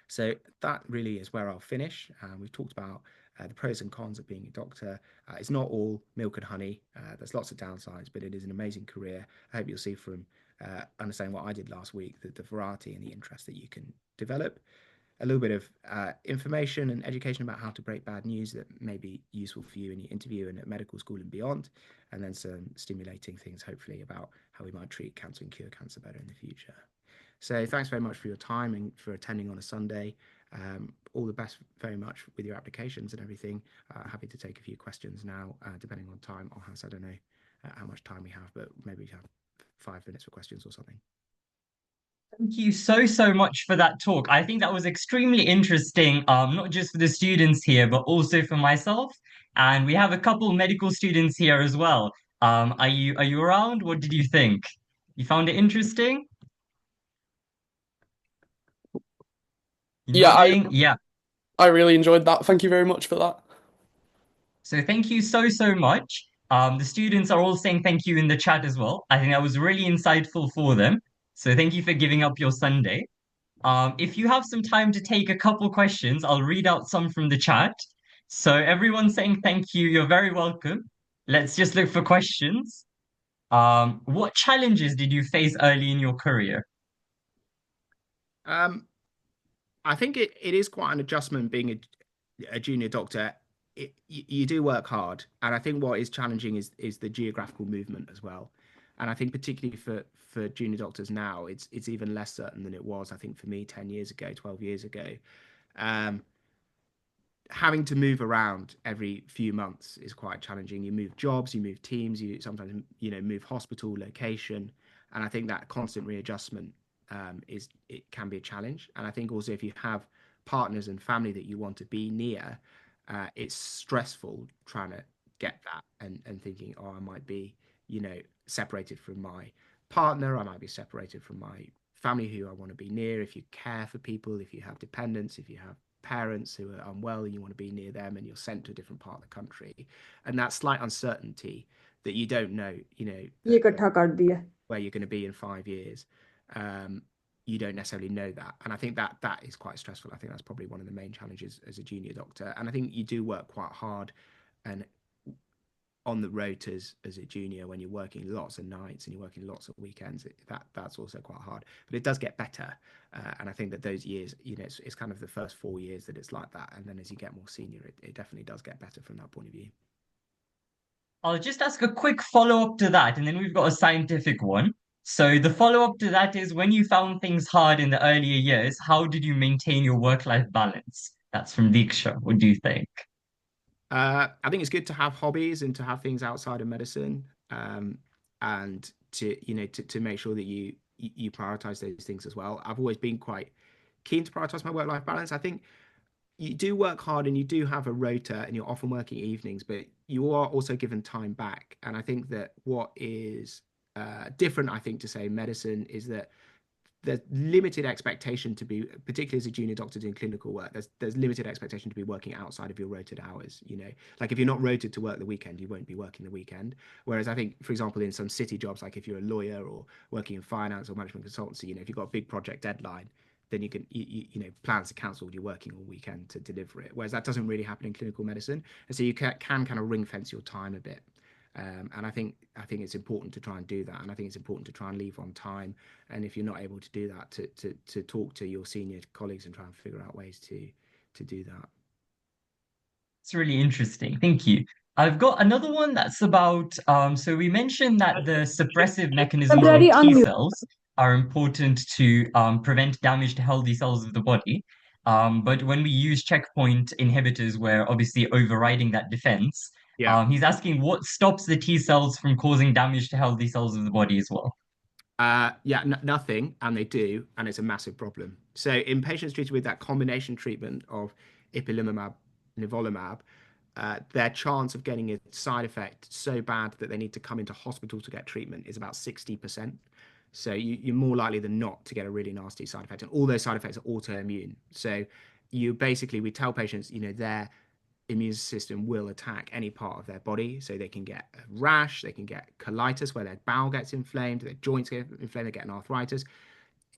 So that really is where I'll finish. We've talked about the pros and cons of being a doctor. It's not all milk and honey. There's lots of downsides, but it is an amazing career. I hope you'll see from understanding what I did last week, the variety and the interest that you can develop. A little bit of information and education about how to break bad news that may be useful for you in your interview and at medical school and beyond, and then some stimulating things, hopefully, about how we might treat cancer and cure cancer better in the future. So thanks very much for your time and for attending on a Sunday. All the best very much with your applications and everything. Happy to take a few questions now, depending on time. I don't know how much time we have, but maybe we have 5 minutes for questions or something. Thank you so much for that talk. I think that was extremely interesting, not just for the students here, but also for myself. And we have a couple medical students here as well. Are you around? What did you think? You found it interesting? You're Yeah, nodding? Yeah. I really enjoyed that. Thank you very much for that. So thank you so much. The students are all saying thank you in the chat as well. I think that was really insightful for them. So thank you for giving up your Sunday. If you have some time to take a couple questions, I'll read out some from the chat. So everyone's saying thank you. You're very welcome. Let's just look for questions. What challenges did you face early in your career? Um, I think it is quite an adjustment being a junior doctor. You do work hard, and I think what is challenging is the geographical movement as well. And I think particularly for junior doctors now, it's even less certain than it was, I think, for me 10 years ago, 12 years ago. Having to move around every few months is quite challenging. You move jobs, you move teams, you sometimes move hospital location, and I think that constant readjustment it can be a challenge. And I think also if you have partners and family that you want to be near, it's stressful trying to get that and thinking, oh, I might be separated from my partner, I might be separated from my family who I want to be near. If you care for people, if you have dependents, if you have parents who are unwell and you want to be near them and you're sent to a different part of the country, and that slight uncertainty that you don't know ये इकट्ठा कर दिया where you're going to be in 5 years, you don't necessarily know that. And I think that is quite stressful. I think that's probably one of the main challenges as a junior doctor. And I think you do work quite hard, and on the rotas as a junior when you're working lots of nights and you're working lots of weekends. That's also quite hard, but it does get better. And I think that those years, it's kind of the first 4 years that it's like that, and then as you get more senior, it definitely does get better from that point of view. I'll just ask a quick follow-up to that, and then we've got a scientific one. So the follow-up to that is when you found things hard in the earlier years, how did you maintain your work-life balance? That's from Diksha. What do you think? I think it's good to have hobbies and to have things outside of medicine, and to make sure that you prioritize those things as well. I've always been quite keen to prioritize my work-life balance. I think you do work hard and you do have a rota and you're often working evenings, but you are also given time back. And I think that what is different, I think, to say medicine is that there's limited expectation to be, particularly as a junior doctor doing clinical work, there's limited expectation to be working outside of your rotated hours. Like if you're not rotated to work the weekend, you won't be working the weekend. Whereas I think, for example, in some city jobs, like if you're a lawyer or working in finance or management consultancy, if you've got a big project deadline, then you can, plans are cancelled, you're working all weekend to deliver it. Whereas that doesn't really happen in clinical medicine. And so you can kind of ring fence your time a bit. And I think it's important to try and do that, and I think it's important to try and leave on time. And if you're not able to do that, to talk to your senior colleagues and try and figure out ways to do that. It's really interesting. Thank you. I've got another one that's about, so we mentioned that the suppressive mechanisms of Temporary T unmute. cells are important to prevent damage to healthy cells of the body. But when we use checkpoint inhibitors, we're obviously overriding that defense. Yeah. He's asking what stops the T cells from causing damage to healthy cells of the body as well. Nothing, and they do, and it's a massive problem. So in patients treated with that combination treatment of ipilimumab, nivolumab, their chance of getting a side effect so bad that they need to come into hospital to get treatment is about 60%. So you're more likely than not to get a really nasty side effect, and all those side effects are autoimmune. So we tell patients, their immune system will attack any part of their body. So they can get a rash, they can get colitis where their bowel gets inflamed, their joints get inflamed, they get an arthritis.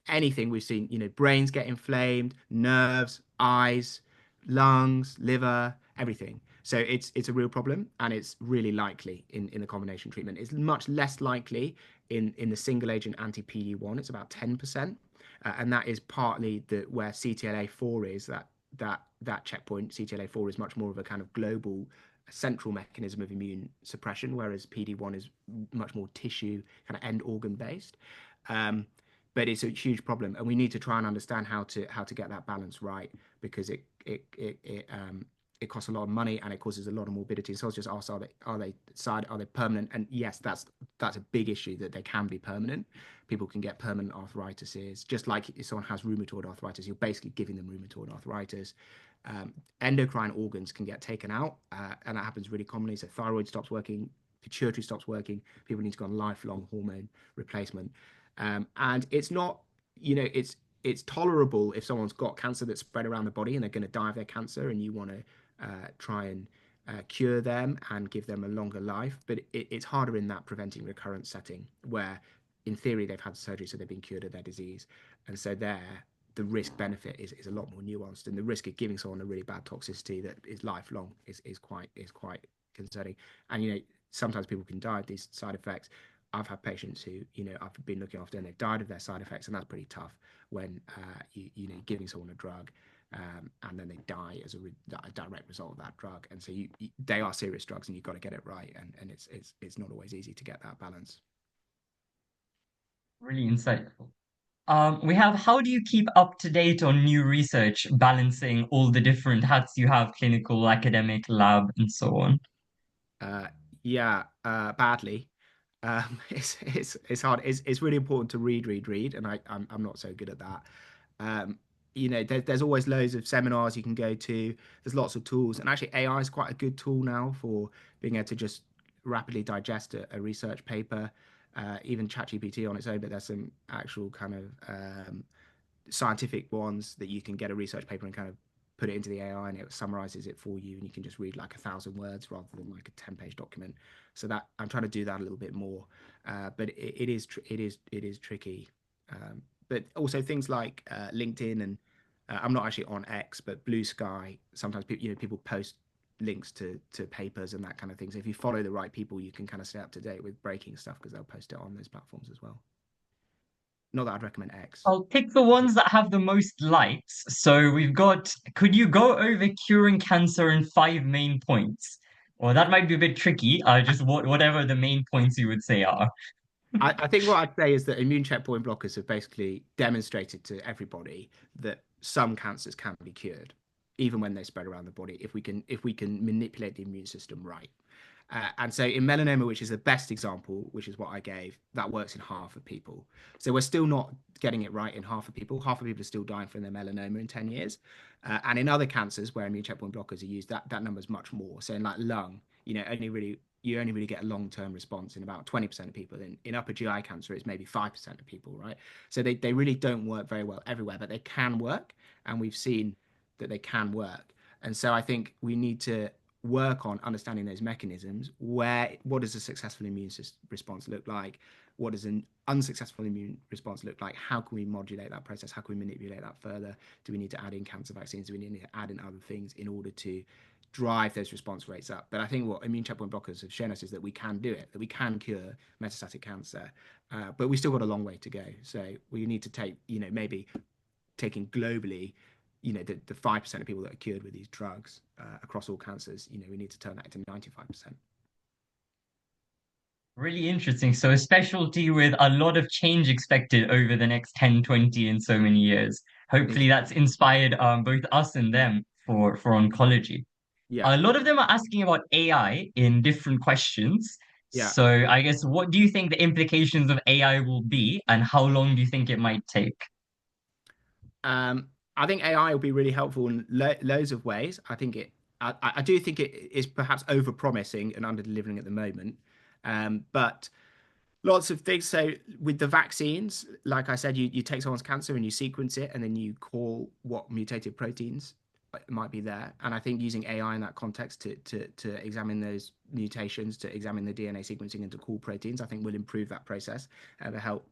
Anything we've seen, brains get inflamed, nerves, eyes, lungs, liver, everything. So it's a real problem, and it's really likely in the combination treatment. It's much less likely in the single agent anti-PD-1. It's about 10%, and that is partly where CTLA-4 is, that checkpoint. CTLA-4 is much more of a kind of global central mechanism of immune suppression, whereas PD-1 is much more tissue kind of end organ based. But it's a huge problem, and we need to try and understand how to get that balance right, because it costs a lot of money and it causes a lot of morbidity. So I was just asked, are they permanent? And yes, that's a big issue, that they can be permanent. People can get permanent arthritis, just like if someone has rheumatoid arthritis, you're basically giving them rheumatoid arthritis. Endocrine organs can get taken out, and that happens really commonly. So thyroid stops working, pituitary stops working, people need to go on lifelong hormone replacement. And it's not, it's tolerable if someone's got cancer that's spread around the body and they're going to die of their cancer, and you want to try and cure them and give them a longer life. But it's harder in that preventing recurrence setting, where in theory they've had surgery, so they've been cured of their disease. And so the risk benefit is a lot more nuanced, and the risk of giving someone a really bad toxicity that is lifelong is quite concerning. And sometimes people can die of these side effects. I've had patients who I've been looking after, and they've died of their side effects, and that's pretty tough when giving someone a drug, and then they die as a direct result of that drug. And so they are serious drugs, and you've got to get it right, and it's not always easy to get that balance. Really insightful. We have, how do you keep up to date on new research, balancing all the different hats you have, clinical, academic, lab, and so on? Badly. It's hard. It's really important to read, and I'm not so good at that. There's always loads of seminars you can go to. There's lots of tools, and actually AI is quite a good tool now for being able to just rapidly digest a research paper. Even ChatGPT on its own, but there's some actual kind of scientific ones that you can get a research paper and kind of put it into the AI, and it summarizes it for you, and you can just read like 1,000 words rather than like a 10-page document. So that I'm trying to do that a little bit more, but it is tricky. But also things like LinkedIn, and I'm not actually on X, but Blue Sky. Sometimes people post links to papers and that kind of thing. So if you follow the right people, you can kind of stay up to date with breaking stuff because they'll post it on those platforms as well. Not that I'd recommend X. I'll pick the ones that have the most likes. So we've got, could you go over curing cancer in 5 main points? Well, that might be a bit tricky. Just whatever the main points you would say are. I think what I'd say is that immune checkpoint blockers have basically demonstrated to everybody that some cancers can be cured, even when they spread around the body, if we can manipulate the immune system right. And so in melanoma, which is the best example, which is what I gave, that works in half of people. So we're still not getting it right in half of people. Half of people are still dying from their melanoma in 10 years. And in other cancers where immune checkpoint blockers are used, that number is much more. So in like lung, you only really get a long-term response in about 20% of people. In upper GI cancer, it's maybe 5% of people, right? So they really don't work very well everywhere, but they can work. And we've seen that they can work. And so I think we need to work on understanding those mechanisms. What does a successful immune response look like? What does an unsuccessful immune response look like? How can we modulate that process? How can we manipulate that further? Do we need to add in cancer vaccines? Do we need to add in other things in order to drive those response rates up? But I think what immune checkpoint blockers have shown us is that we can do it, that we can cure metastatic cancer, but we still got a long way to go. So we need to take, maybe taking globally, the 5% of people that are cured with these drugs across all cancers, we need to turn that into 95%. Really interesting. So a specialty with a lot of change expected over the next 10, 20, and so many years. Hopefully that's inspired both us and them for oncology. Yeah. A lot of them are asking about AI in different questions. Yeah. So I guess what do you think the implications of AI will be, and how long do you think it might take? I think AI will be really helpful in loads of ways. I do think it is perhaps over-promising and under-delivering at the moment. But lots of things. So with the vaccines, like I said, you take someone's cancer and you sequence it, and then you call what mutated proteins might be there. And I think using AI in that context to examine those mutations, to examine the DNA sequencing and to call proteins, I think will improve that process and help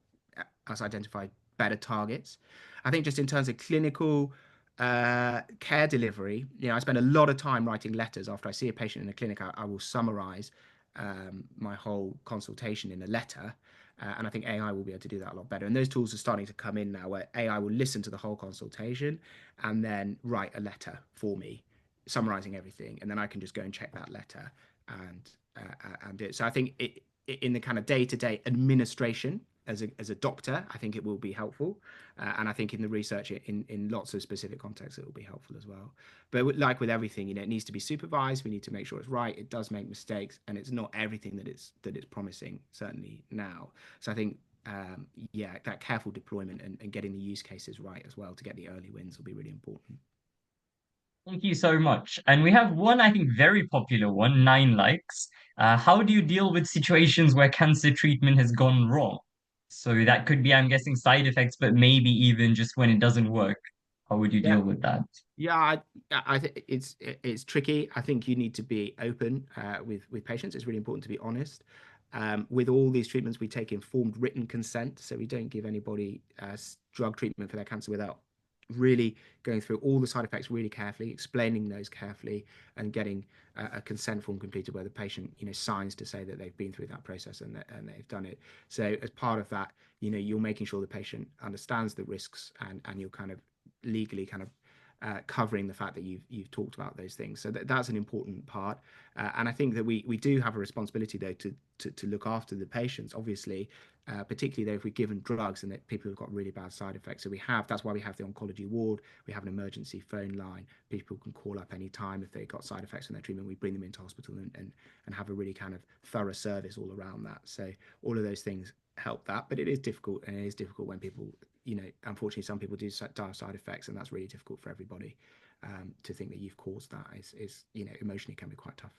us identify better targets. I think just in terms of clinical care delivery, I spend a lot of time writing letters. After I see a patient in a clinic, I will summarize my whole consultation in a letter. And I think AI will be able to do that a lot better. And those tools are starting to come in now, where AI will listen to the whole consultation and then write a letter for me, summarizing everything. And then I can just go and check that letter and do it. So I think in the kind of day-to-day administration as a doctor, I think it will be helpful. And I think in the research in lots of specific contexts, it will be helpful as well. But like with everything, it needs to be supervised. We need to make sure it's right. It does make mistakes, and it's not everything that it's promising, certainly now. So I think, that careful deployment and getting the use cases right as well to get the early wins will be really important. Thank you so much. And we have one, I think, very popular one, 9 likes. How do you deal with situations where cancer treatment has gone wrong? So that could be, I'm guessing, side effects, but maybe even just when it doesn't work. How would you deal with that? Yeah, I think it's tricky. I think you need to be open with patients. It's really important to be honest. With all these treatments, we take informed written consent, so we don't give anybody drug treatment for their cancer without really going through all the side effects really carefully, explaining those carefully, and getting a consent form completed where the patient, signs to say that they've been through that process and they've done it. So as part of that, you're making sure the patient understands the risks and you're kind of legally kind of covering the fact that you've talked about those things. So that's an important part. And I think that we do have a responsibility though to look after the patients, obviously, particularly though if we give them drugs and that people have got really bad side effects. So that's why we have the oncology ward. We have an emergency phone line. People can call up any time if they've got side effects from their treatment. We bring them into hospital and have a really kind of thorough service all around that. So all of those things help that, but it is difficult, and it is difficult when people, unfortunately some people do die of side effects, and that's really difficult for everybody. To think that you've caused that is emotionally can be quite tough.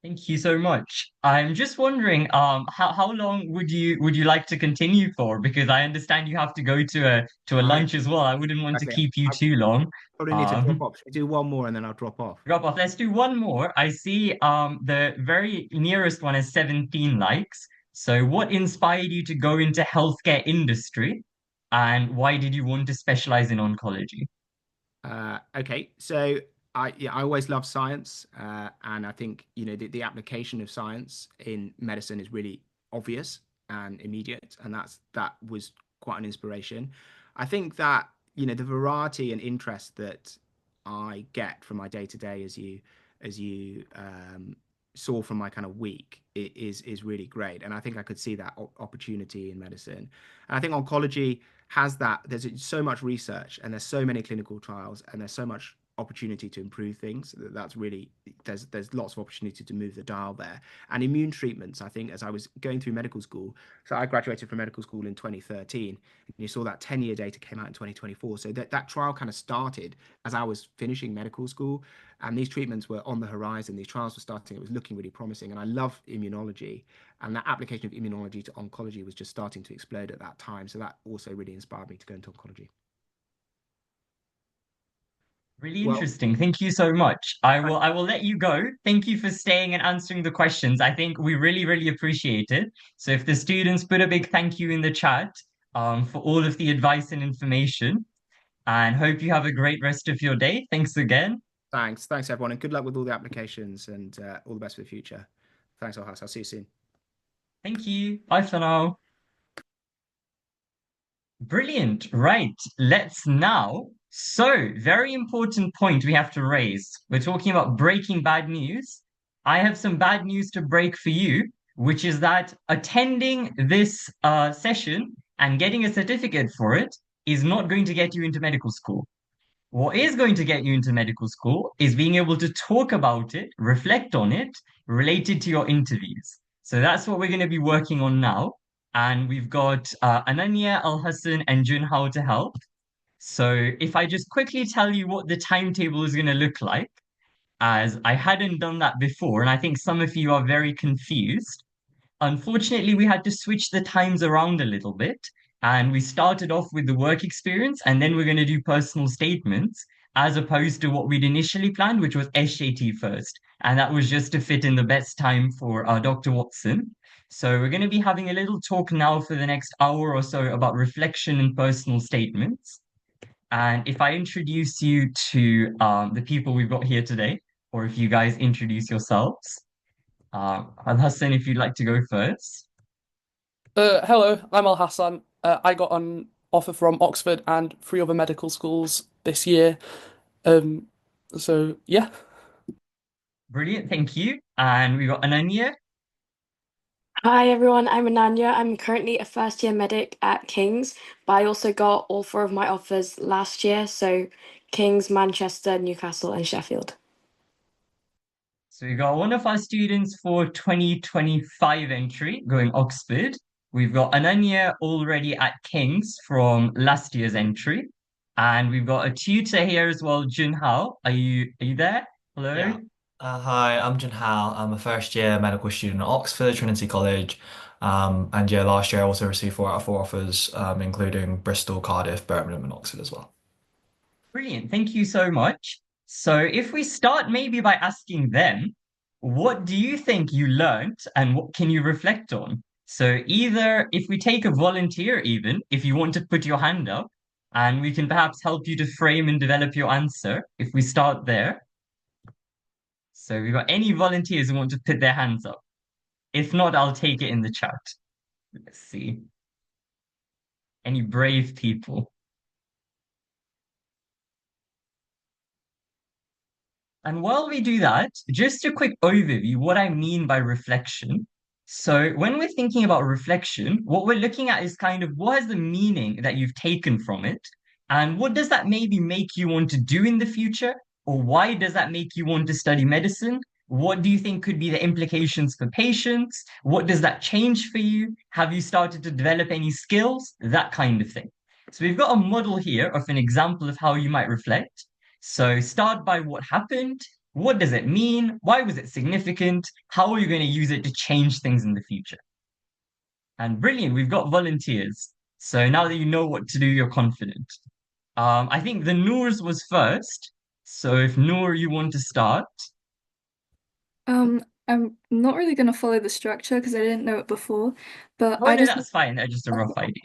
Thank you so much. I'm just wondering, how long would you like to continue for? Because I understand you have to go to a lunch as well. I wouldn't want to keep you too long. Probably need to drop off. Should we do one more and then I'll drop off? Drop off. Let's do one more. I see the very nearest one is 17 likes. So what inspired you to go into healthcare industry, and why did you want to specialize in oncology? Okay, so I always love science, and I think the application of science in medicine is really obvious and immediate, and that was quite an inspiration. I think that the variety and interest that I get from my day to day, as you saw from my kind of week, is really great, and I think I could see that opportunity in medicine, and I think oncology has that. There's so much research, and there's so many clinical trials, and there's so much opportunity to improve things. That's really there's lots of opportunity to move the dial there. And immune treatments, I think, as I was going through medical school, so I graduated from medical school in 2013, and you saw that 10-year data came out in 2024. So that trial kind of started as I was finishing medical school, and these treatments were on the horizon. These trials were starting. It was looking really promising, and I love immunology, and that application of immunology to oncology was just starting to explode at that time. So that also really inspired me to go into oncology. Really Well, interesting. Thank you so much. I will let you go. Thank you for staying and answering the questions. I think we really, really appreciate it. So if the students put a big thank you in the chat for all of the advice and information, and hope you have a great rest of your day. Thanks again. thanks everyone, and good luck with all the applications, and all the best for the future. Thanks, Alhas. I'll see you soon. Thank you. Bye for now. Brilliant. Right. Let's now. So, very important point we have to raise. We're talking about breaking bad news. I have some bad news to break for you, which is that attending this session and getting a certificate for it is not going to get you into medical school. What is going to get you into medical school is being able to talk about it, reflect on it, related to your interviews. So that's what we're going to be working on now. And we've got Ananya, Al Hassan, and Junhao to help. So if I just quickly tell you what the timetable is going to look like, as I hadn't done that before, and I think some of you are very confused. Unfortunately, we had to switch the times around a little bit. And we started off with the work experience, and then we're going to do personal statements, as opposed to what we'd initially planned, which was SJT first. And that was just to fit in the best time for Dr. Watson. So we're going to be having a little talk now for the next hour or so about reflection and personal statements. And if I introduce you to the people we've got here today, or if you guys introduce yourselves. Al Hassan, if you'd like to go first. Hello, I'm Al Hassan. I got an offer from Oxford and three other medical schools this year. Um, so yeah. Brilliant, thank you. And we got Ananya. Hi everyone, I'm Ananya. I'm currently a first year medic at King's, but I also got all four of my offers last year, so King's, Manchester, Newcastle, and Sheffield. So we got one of our students for 2025 entry going Oxford. We've got Ananya already at King's from last year's entry. And we've got a tutor here as well, Junhao. Are you there? Hello? Yeah. Hi, I'm Jin Hal. I'm a first year medical student at Oxford, Trinity College. And yeah, last year I also received 4 out of 4 offers, including Bristol, Cardiff, Birmingham, and Oxford as well. Brilliant. Thank you so much. So if we start maybe by asking them, what do you think you learned and what can you reflect on? So either if we take a volunteer even, if you want to put your hand up, and we can perhaps help you to frame and develop your answer if we start there. So we've got any volunteers who want to put their hands up. If not, I'll take it in the chat. Let's see. Any brave people? And while we do that, just a quick overview, what I mean by reflection. So when we're thinking about reflection, what we're looking at is kind of what is the meaning that you've taken from it? And what does that maybe make you want to do in the future? Or why does that make you want to study medicine? What do you think could be the implications for patients? What does that change for you? Have you started to develop any skills? That kind of thing. So we've got a model here of an example of how you might reflect. So start by what happened, what does it mean, why was it significant, how are you going to use it to change things in the future? And brilliant, we've got volunteers. So now that you know what to do, you're confident. I think the Noors was first. So if Noor, you want to start. I'm not really going to follow the structure because I didn't know it before, but Oh, I no, just that's fine. That's just a rough idea.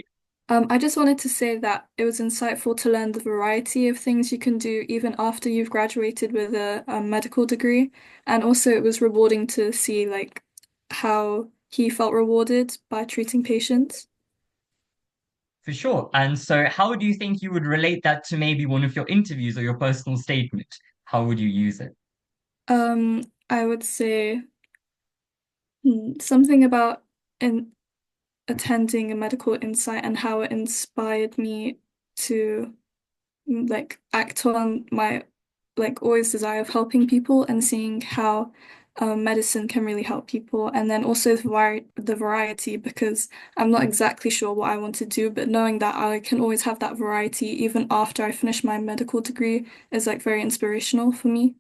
I just wanted to say that it was insightful to learn the variety of things you can do even after you've graduated with a medical degree. And also it was rewarding to see like how he felt rewarded by treating patients. For sure. And so, how do you think you would relate that to maybe one of your interviews or your personal statement? How would you use it? I would say something about in attending a medical insight and how it inspired me to like act on my like always desire of helping people and seeing how medicine can really help people. And then also the variety because I'm not exactly sure what I want to do, but knowing that I can always have that variety even after I finish my medical degree is like very inspirational for me.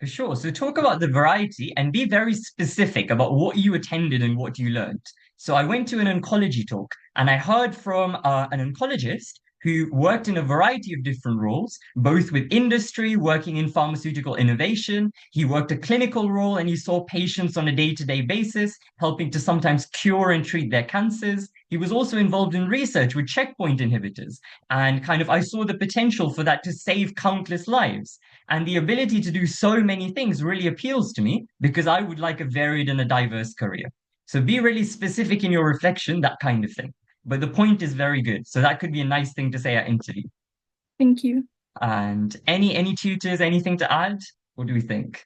For sure. So talk about the variety and be very specific about what you attended and what you learned. So I went to an oncology talk and I heard from an oncologist who worked in a variety of different roles, both with industry, working in pharmaceutical innovation. He worked a clinical role and he saw patients on a day-to-day basis, helping to sometimes cure and treat their cancers. He was also involved in research with checkpoint inhibitors. And kind of, I saw the potential for that to save countless lives. And the ability to do so many things really appeals to me because I would like a varied and a diverse career. So be really specific in your reflection, that kind of thing. But the point is very good. So that could be a nice thing to say at interview. Thank you. And any tutors, anything to add? What do we think?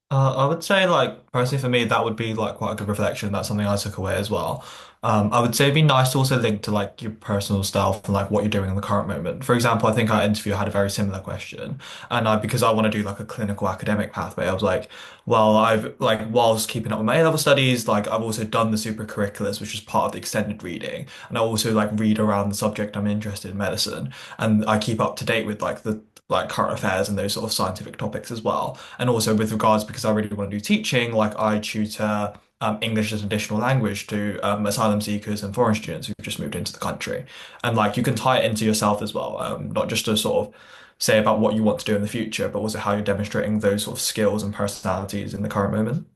I would say, like, personally for me, that would be like quite a good reflection. That's something I took away as well. I would say it'd be nice to also link to like your personal self and like what you're doing in the current moment. For example, I think our interview had a very similar question, and because I want to do like a clinical academic pathway, I was like, well, I've like whilst keeping up with my A-level studies, like I've also done the super curriculars, which is part of the extended reading, and I also like read around the subject I'm interested in, medicine, and I keep up to date with like the like current affairs and those sort of scientific topics as well. And also with regards, because I really want to do teaching, like I tutor English as an additional language to asylum seekers and foreign students who've just moved into the country. And like you can tie it into yourself as well, not just to sort of say about what you want to do in the future, but also how you're demonstrating those sort of skills and personalities in the current moment.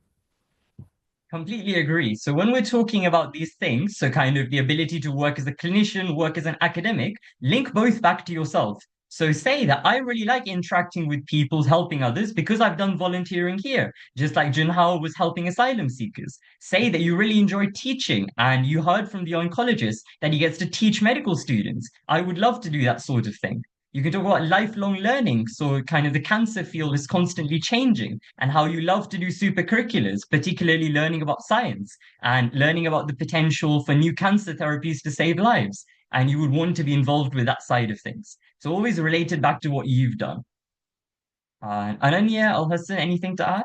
Completely agree. So when we're talking about these things, so kind of the ability to work as a clinician, work as an academic, link both back to yourself. So say that I really like interacting with people, helping others because I've done volunteering here, just like Junhao was helping asylum seekers. Say that you really enjoy teaching and you heard from the oncologist that he gets to teach medical students. I would love to do that sort of thing. You can talk about lifelong learning. So, kind of the cancer field is constantly changing, and how you love to do super curriculars, particularly learning about science and learning about the potential for new cancer therapies to save lives. And you would want to be involved with that side of things. So, always related back to what you've done. Ananya, Al Hassan, anything to add?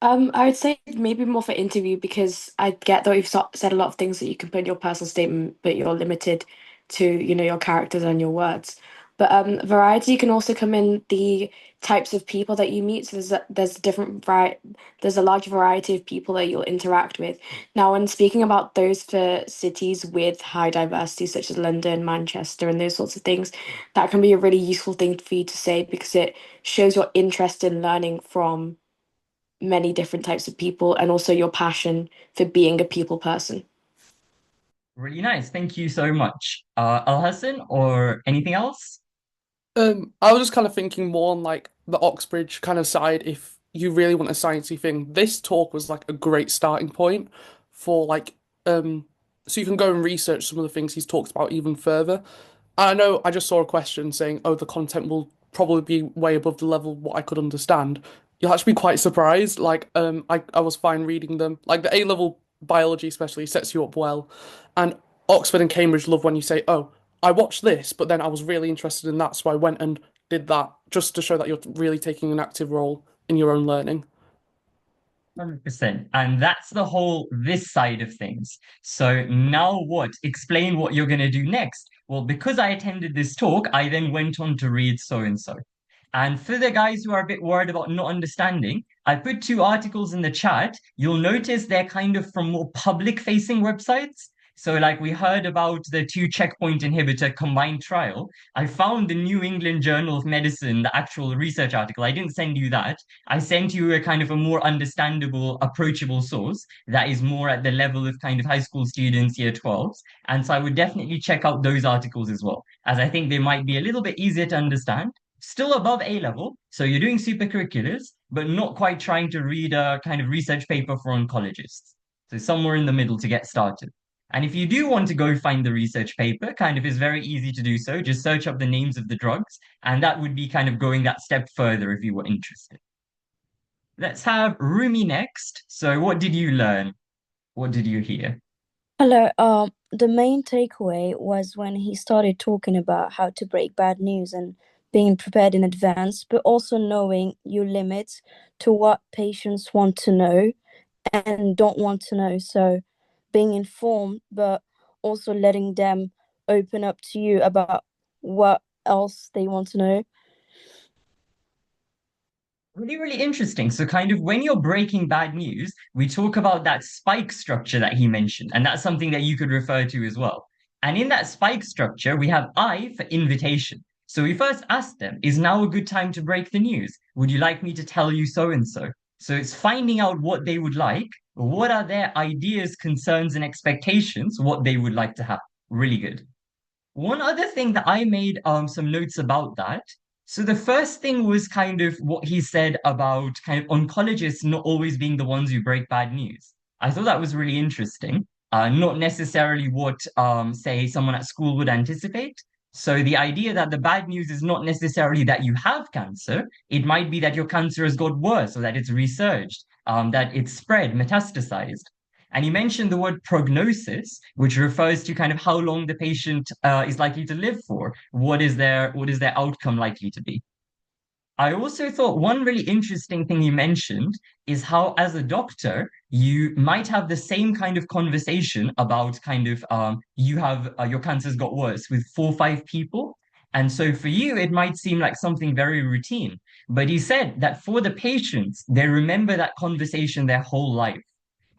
I would say maybe more for interview because I get that you've said a lot of things that you can put in your personal statement, but you're limited to, your characters and your words. But variety can also come in the types of people that you meet. So there's a large variety of people that you'll interact with. Now, when speaking about those for cities with high diversity, such as London, Manchester, and those sorts of things, that can be a really useful thing for you to say because it shows your interest in learning from many different types of people and also your passion for being a people person. Really nice. Thank you so much. Al Hassan, or anything else? I was just kind of thinking more on like the Oxbridge kind of side. If you really want a sciencey thing, this talk was like a great starting point for like so you can go and research some of the things he's talked about even further. I know I just saw a question saying, "Oh, the content will probably be way above the level of what I could understand." You'll actually be quite surprised. Like, I was fine reading them. Like the A-level biology especially sets you up well, and Oxford and Cambridge love when you say, "Oh, I watched this, but then I was really interested in that, so I went and did that," just to show that you're really taking an active role in your own learning. 100%. And that's the whole this side of things. So now what? Explain what you're going to do next. Well, because I attended this talk, I then went on to read so and so. And for the guys who are a bit worried about not understanding, I put two articles in the chat. You'll notice they're kind of from more public facing websites. So, like, we heard about the two checkpoint inhibitor combined trial. I found the New England Journal of Medicine, the actual research article. I didn't send you that. I sent you a kind of a more understandable, approachable source that is more at the level of kind of high school students, year 12s. And so I would definitely check out those articles as well, as I think they might be a little bit easier to understand. Still above A level, so you're doing supercurriculars, but not quite trying to read a kind of research paper for oncologists. So somewhere in the middle to get started. And if you do want to go find the research paper, kind of is very easy to do so. Just search up the names of the drugs, and that would be kind of going that step further if you were interested. Let's have Rumi next. So what did you learn? What did you hear? Hello. The main takeaway was when he started talking about how to break bad news and being prepared in advance, but also knowing your limits to what patients want to know and don't want to know. So being informed, but also letting them open up to you about what else they want to know. Really, really interesting. So, kind of when you're breaking bad news, we talk about that spike structure that he mentioned, and that's something that you could refer to as well. And in that spike structure, we have I for invitation. So we first ask them, is now a good time to break the news? Would you like me to tell you so and so? So it's finding out what they would like, what are their ideas, concerns, and expectations, what they would like to have. Really good. One other thing that I made some notes about that. So the first thing was kind of what he said about kind of oncologists not always being the ones who break bad news. I thought that was really interesting. Not necessarily what say someone at school would anticipate. So the idea that the bad news is not necessarily that you have cancer, it might be that your cancer has got worse or that it's resurged, that it's spread, metastasized. And he mentioned the word prognosis, which refers to kind of how long the patient is likely to live for. What is their outcome likely to be? I also thought one really interesting thing he mentioned is how, as a doctor, you might have the same kind of conversation about kind of you have your cancer's got worse with 4 or 5 people. And so for you, it might seem like something very routine. But he said that for the patients, they remember that conversation their whole life.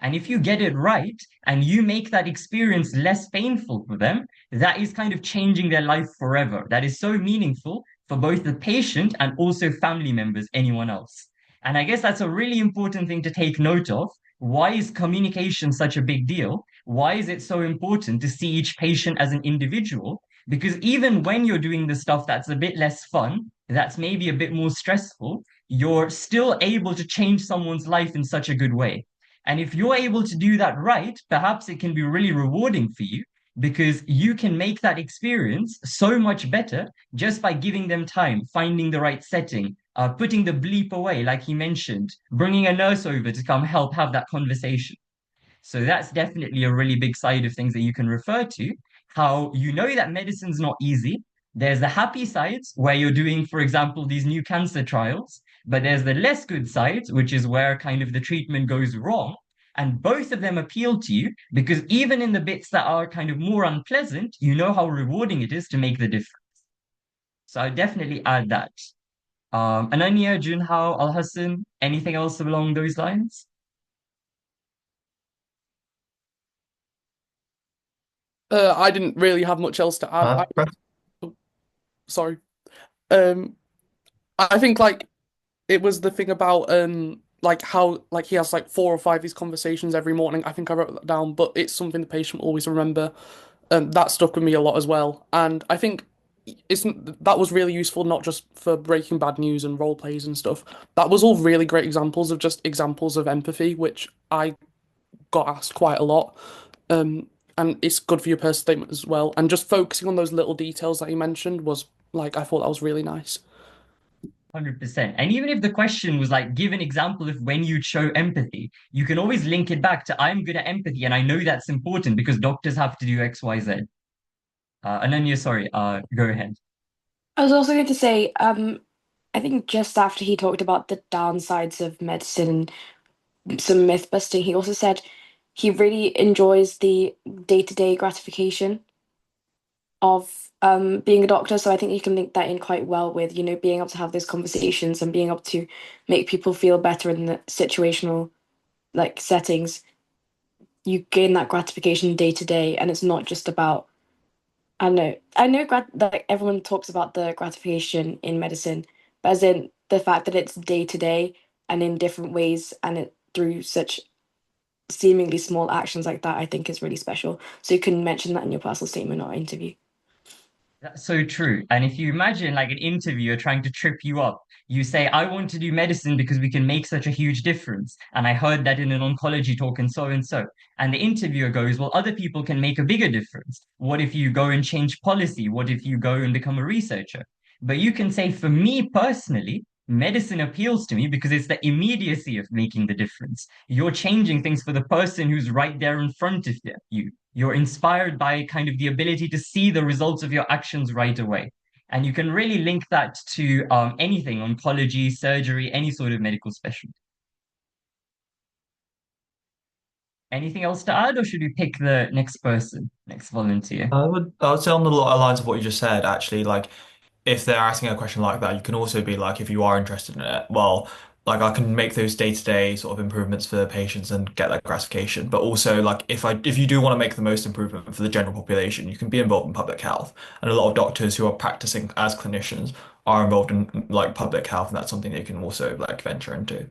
And if you get it right and you make that experience less painful for them, that is kind of changing their life forever. That is so meaningful for both the patient and also family members, anyone else. And I guess that's a really important thing to take note of. Why is communication such a big deal? Why is it so important to see each patient as an individual? Because even when you're doing the stuff that's a bit less fun, that's maybe a bit more stressful, you're still able to change someone's life in such a good way. And if you're able to do that right, perhaps it can be really rewarding for you because you can make that experience so much better just by giving them time, finding the right setting, putting the bleep away, like he mentioned, bringing a nurse over to come help have that conversation. So that's definitely a really big side of things that you can refer to. How you know that medicine's not easy. There's the happy sides where you're doing, for example, these new cancer trials, but there's the less good sides, which is where kind of the treatment goes wrong. And both of them appeal to you because even in the bits that are kind of more unpleasant, you know how rewarding it is to make the difference. So I definitely add that. Ananya, Junhao, Al Hassan, anything else along those lines? I didn't really have much else to add. Sorry. Um, I think like it was the thing about like how like he has like 4 or 5 of these conversations every morning. I think I wrote that down, but it's something the patient will always remember. That stuck with me a lot as well. And I think that was really useful, not just for breaking bad news and role plays and stuff. That was all really great examples of just examples of empathy, which I got asked quite a lot. And it's good for your personal statement as well. And just focusing on those little details that you mentioned was like I thought that was really nice. 100%. And even if the question was like, give an example of when you'd show empathy, you can always link it back to I'm good at empathy. And I know that's important because doctors have to do X, Y, Z. Ananya, sorry, go ahead. I was also going to say, I think just after he talked about the downsides of medicine and some myth busting, he also said he really enjoys the day-to-day gratification of being a doctor. So I think you can link that in quite well with, being able to have those conversations and being able to make people feel better in the situational like settings. you gain that gratification day to day, and it's not just about, I know like everyone talks about the gratification in medicine, but as in the fact that it's day to day and in different ways, and it through such seemingly small actions like that, I think is really special. So you can mention that in your personal statement or interview. That's so true. And if you imagine like an interviewer trying to trip you up, you say, I want to do medicine because we can make such a huge difference. And I heard that in an oncology talk and so and so. And the interviewer goes, well, other people can make a bigger difference. What if you go and change policy? What if you go and become a researcher? But you can say, for me personally, medicine appeals to me because it's the immediacy of making the difference. You're changing things for the person who's right there in front of you. You're inspired by kind of the ability to see the results of your actions right away. And you can really link that to anything, oncology, surgery, any sort of medical specialty. Anything else to add, or should we pick the next person, next volunteer? I would say on the lines of what you just said, actually, like if they're asking a question like that, you can also be like, if you are interested in it, well, like I can make those day-to-day sort of improvements for the patients and get that gratification. But also, like if you do want to make the most improvement for the general population, you can be involved in public health. And a lot of doctors who are practicing as clinicians are involved in like public health, and that's something they can also like venture into.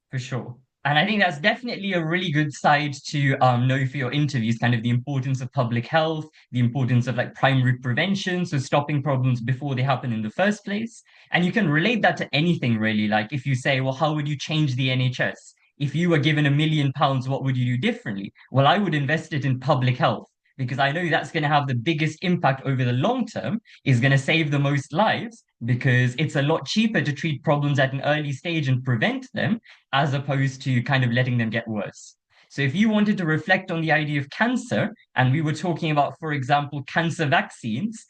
For sure. And I think that's definitely a really good side to know for your interviews, kind of the importance of public health, the importance of like primary prevention, so stopping problems before they happen in the first place. And you can relate that to anything really. Like if you say, well, how would you change the NHS? If you were given £1 million, what would you do differently? Well, I would invest it in public health because I know that's going to have the biggest impact over the long term, is going to save the most lives because it's a lot cheaper to treat problems at an early stage and prevent them as opposed to kind of letting them get worse. So if you wanted to reflect on the idea of cancer, and we were talking about, for example, cancer vaccines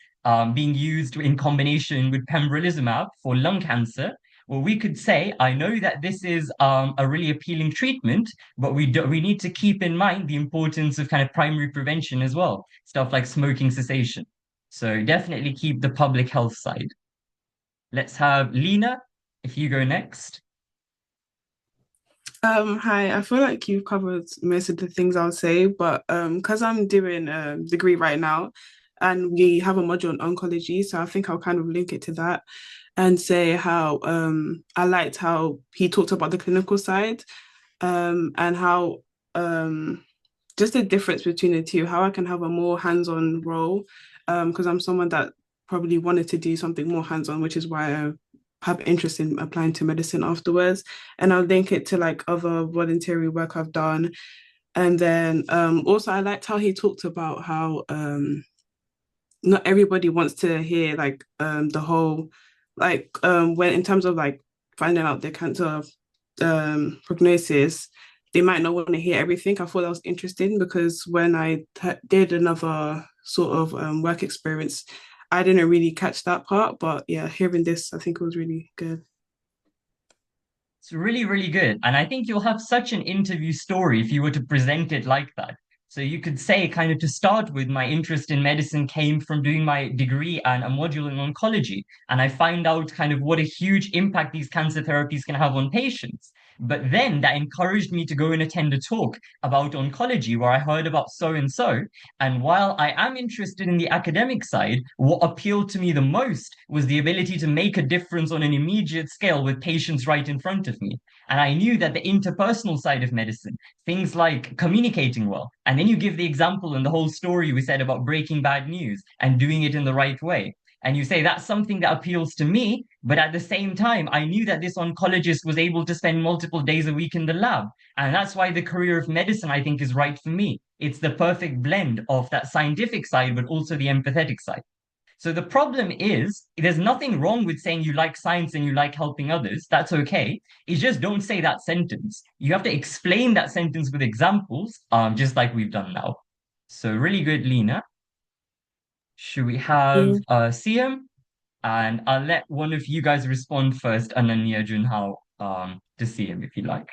being used in combination with pembrolizumab for lung cancer, well, we could say, I know that this is a really appealing treatment, but we need to keep in mind the importance of kind of primary prevention as well, stuff like smoking cessation. So definitely keep the public health side. Let's have Lena, if you go next. Hi, I feel like you've covered most of the things I'll say, but because I'm doing a degree right now and we have a module on oncology, so I think I'll kind of link it to that and say how I liked how he talked about the clinical side and how just the difference between the two, how I can have a more hands-on role because I'm someone that probably wanted to do something more hands-on, which is why I have interest in applying to medicine afterwards. And I'll link it to like other voluntary work I've done. And then also I liked how he talked about how not everybody wants to hear like the whole like when in terms of like finding out their cancer prognosis, they might not want to hear everything. I thought that was interesting because when I did another sort of work experience, I didn't really catch that part, but yeah, hearing this, I think it was really good. It's really, really good. And I think you'll have such an interview story if you were to present it like that. So you could say, kind of to start with, my interest in medicine came from doing my degree and a module in oncology. And I find out kind of what a huge impact these cancer therapies can have on patients. But then that encouraged me to go and attend a talk about oncology where I heard about so and so. And while I am interested in the academic side, what appealed to me the most was the ability to make a difference on an immediate scale with patients right in front of me. And I knew that the interpersonal side of medicine, things like communicating well, and then you give the example and the whole story we said about breaking bad news and doing it in the right way. And you say that's something that appeals to me, but at the same time, I knew that this oncologist was able to spend multiple days a week in the lab. And that's why the career of medicine, I think, is right for me. It's the perfect blend of that scientific side, but also the empathetic side. So the problem is, there's nothing wrong with saying you like science and you like helping others. That's okay. It's just don't say that sentence. You have to explain that sentence with examples, just like we've done now. So really good, Lena. Should we have Siam? And I'll let one of you guys respond first, Ananya, Junhao, to Siam, if you like.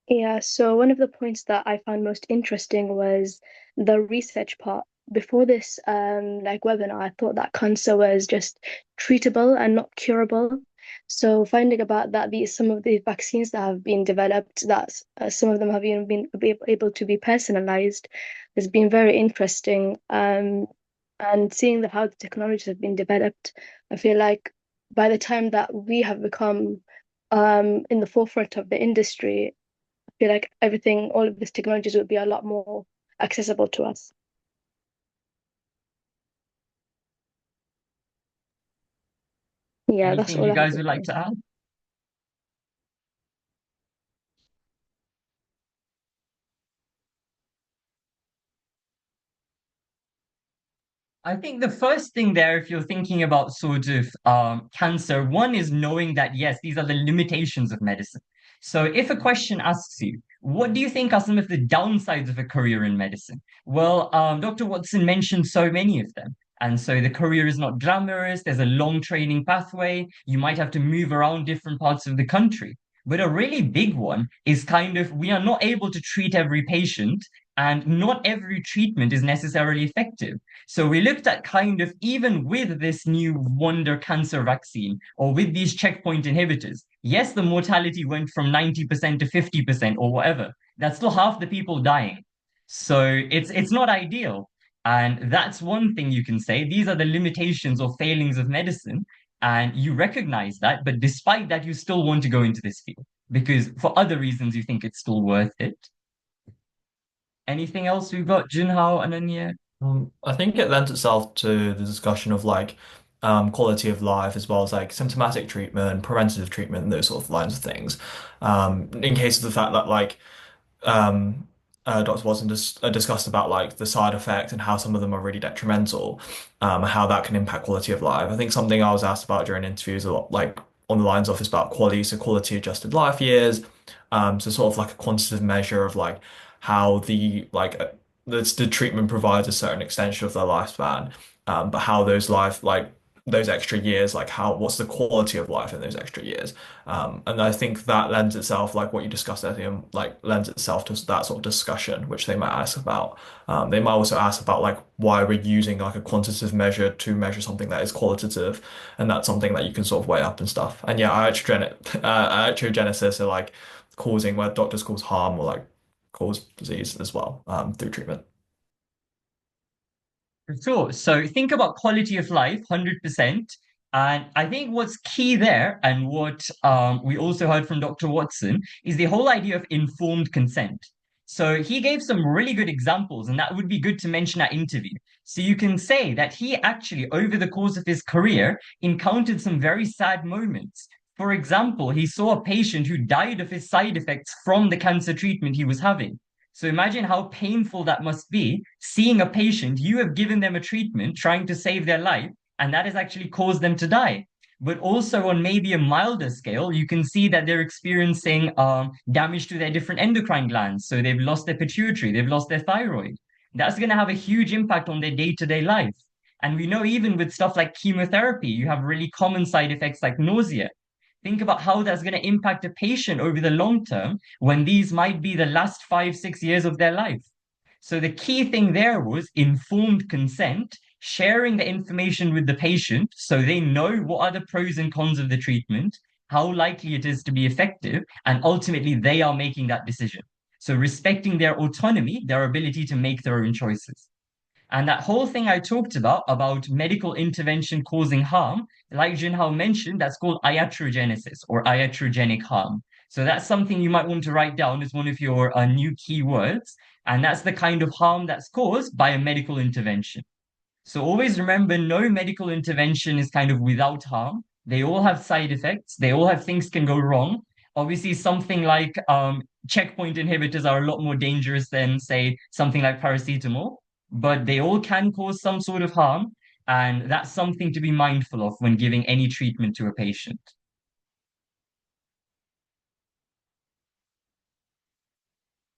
Yeah, so one of the points that I found most interesting was the research part. Before this like webinar, I thought that cancer was just treatable and not curable. So finding about that, some of the vaccines that have been developed, that some of them have even been able to be personalized, has been very interesting. And seeing how the technologies have been developed, I feel like by the time that we have become in the forefront of the industry, I feel like all of these technologies would be a lot more accessible to us. Yeah, that's Anything all you I have guys to would like say. to add? I think the first thing there, if you're thinking about sort of cancer, one is knowing that, yes, these are the limitations of medicine. So if a question asks you, what do you think are some of the downsides of a career in medicine? Well, Dr. Watson mentioned so many of them. And so the career is not glamorous, there's a long training pathway, you might have to move around different parts of the country. But a really big one is kind of we are not able to treat every patient, and not every treatment is necessarily effective. So we looked at kind of even with this new wonder cancer vaccine or with these checkpoint inhibitors, yes, the mortality went from 90% to 50% or whatever. That's still half the people dying. So it's not ideal. And that's one thing you can say. These are the limitations or failings of medicine. And you recognize that, but despite that, you still want to go into this field because for other reasons you think it's still worth it. Anything else we've got, Junhao, Ananya? I think it lends itself to the discussion of like quality of life as well as like symptomatic treatment, preventative treatment, and those sort of lines of things. In case of the fact that like um, Dr. Watson discussed about like the side effects and how some of them are really detrimental, and how that can impact quality of life. I think something I was asked about during interviews a lot, like on the lines of is about quality, so quality adjusted life years, so sort of like a quantitative measure of like how the treatment provides a certain extension of their lifespan, but how those life like those extra years, like what's the quality of life in those extra years. And I think that lends itself, like what you discussed earlier, like lends itself to that sort of discussion, which they might ask about. They might also ask about like why we're using like a quantitative measure to measure something that is qualitative, and that's something that you can sort of weigh up and stuff. And yeah, iatrogenesis are like causing where doctors cause harm or like cause disease as well through treatment. Sure. So think about quality of life, 100%. And I think what's key there, and what we also heard from Dr. Watson, is the whole idea of informed consent. So he gave some really good examples, and that would be good to mention at interview. So you can say that he actually, over the course of his career, encountered some very sad moments. For example, he saw a patient who died of his side effects from the cancer treatment he was having. So imagine how painful that must be seeing a patient, you have given them a treatment trying to save their life, and that has actually caused them to die. But also on maybe a milder scale, you can see that they're experiencing damage to their different endocrine glands. So they've lost their pituitary, they've lost their thyroid. That's going to have a huge impact on their day-to-day life. And we know even with stuff like chemotherapy, you have really common side effects like nausea. Think about how that's going to impact a patient over the long term when these might be the last 5, 6 years of their life. So the key thing there was informed consent, sharing the information with the patient so they know what are the pros and cons of the treatment, how likely it is to be effective, and ultimately they are making that decision. So respecting their autonomy, their ability to make their own choices. And that whole thing I talked about medical intervention causing harm, like Jinhao mentioned, that's called iatrogenesis or iatrogenic harm. So that's something you might want to write down as one of your new keywords. And that's the kind of harm that's caused by a medical intervention. So always remember, no medical intervention is kind of without harm. They all have side effects. They all have things can go wrong. Obviously, something like checkpoint inhibitors are a lot more dangerous than, say, something like paracetamol, but they all can cause some sort of harm. And that's something to be mindful of when giving any treatment to a patient.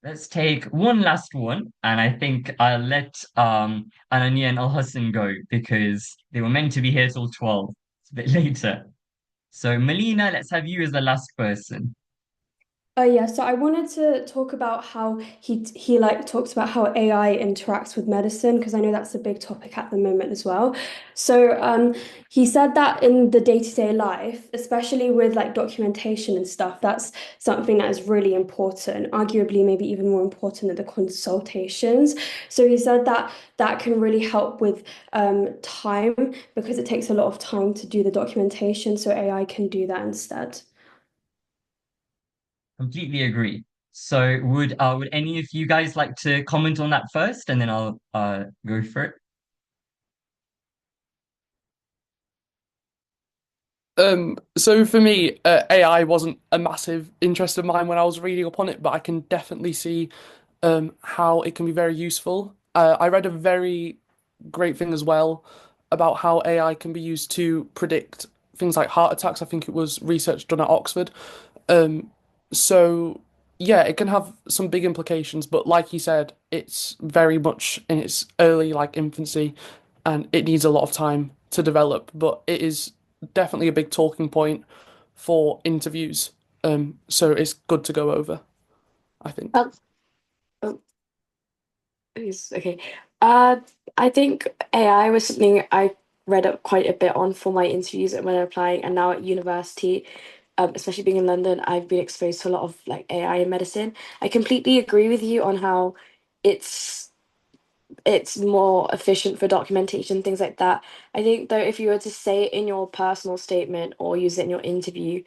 Let's take one last one, and I think I'll let Ananya and Al Hassan go because they were meant to be here till 12. It's a bit later. So Melina, let's have you as the last person. Yeah, so I wanted to talk about how he like talks about how AI interacts with medicine because I know that's a big topic at the moment as well. So he said that in the day-to-day life, especially with like documentation and stuff, that's something that is really important, arguably maybe even more important than the consultations. So he said that that can really help with time because it takes a lot of time to do the documentation, so AI can do that instead. Completely agree. So would any of you guys like to comment on that first, and then I'll go for it? So for me, AI wasn't a massive interest of mine when I was reading up on it, but I can definitely see how it can be very useful. I read a very great thing as well about how AI can be used to predict things like heart attacks. I think it was research done at Oxford. Um, so yeah, it can have some big implications, but like you said, it's very much in its early like infancy, and it needs a lot of time to develop. But it is definitely a big talking point for interviews. So it's good to go over, I think. Oh, oh, okay. Uh, I think AI was something I read up quite a bit on for my interviews and when applying, and now at university, especially being in London, I've been exposed to a lot of like AI in medicine. I completely agree with you on how it's it's more efficient for documentation, things like that. I think though, if you were to say it in your personal statement or use it in your interview,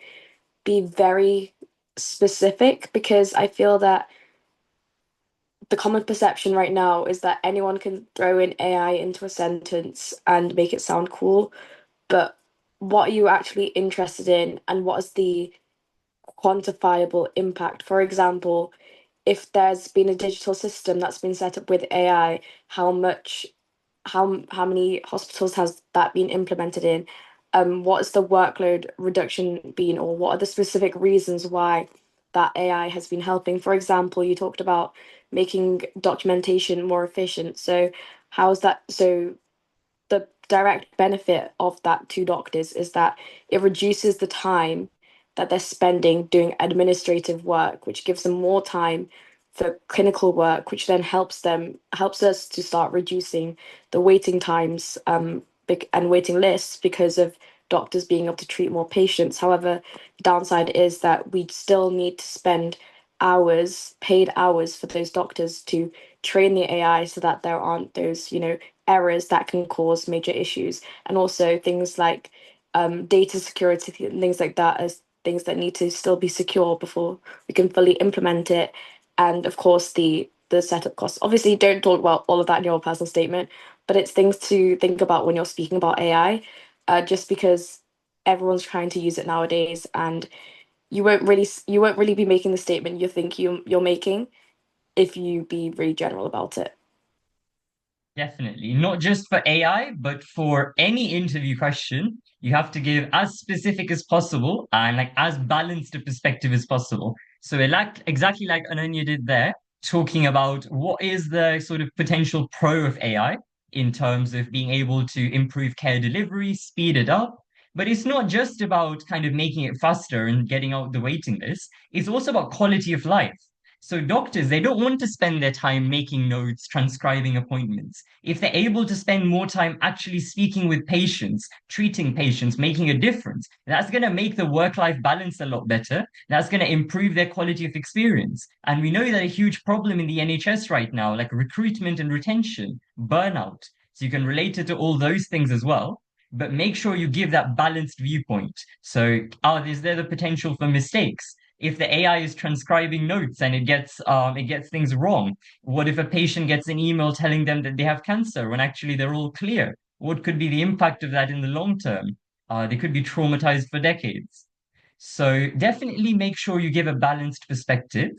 be very specific because I feel that the common perception right now is that anyone can throw in AI into a sentence and make it sound cool, but what are you actually interested in and what is the quantifiable impact? For example, if there's been a digital system that's been set up with AI, how many hospitals has that been implemented in? What is the workload reduction been, or what are the specific reasons why that AI has been helping? For example, you talked about making documentation more efficient. So how is that? So the direct benefit of that to doctors is that it reduces the time that they're spending doing administrative work, which gives them more time for clinical work, which then helps us to start reducing the waiting times and waiting lists because of doctors being able to treat more patients. However, the downside is that we still need to spend hours, paid hours for those doctors to train the AI so that there aren't those, errors that can cause major issues. And also things like data security and things like that as things that need to still be secure before we can fully implement it. And of course, the setup costs. Obviously, don't talk about all of that in your personal statement, but it's things to think about when you're speaking about AI, just because everyone's trying to use it nowadays, and you won't really be making the statement you think you're making if you be really general about it. Definitely. Not just for AI, but for any interview question, you have to give as specific as possible and like as balanced a perspective as possible. So exactly like Ananya did there, talking about what is the sort of potential pro of AI in terms of being able to improve care delivery, speed it up. But it's not just about kind of making it faster and getting out the waiting list. It's also about quality of life. So doctors, they don't want to spend their time making notes, transcribing appointments. If they're able to spend more time actually speaking with patients, treating patients, making a difference, that's going to make the work-life balance a lot better. That's going to improve their quality of experience. And we know that a huge problem in the NHS right now, like recruitment and retention, burnout. So you can relate it to all those things as well. But make sure you give that balanced viewpoint. So, is there the potential for mistakes? If the AI is transcribing notes and it gets things wrong, what if a patient gets an email telling them that they have cancer when actually they're all clear? What could be the impact of that in the long term? They could be traumatized for decades. So definitely make sure you give a balanced perspective.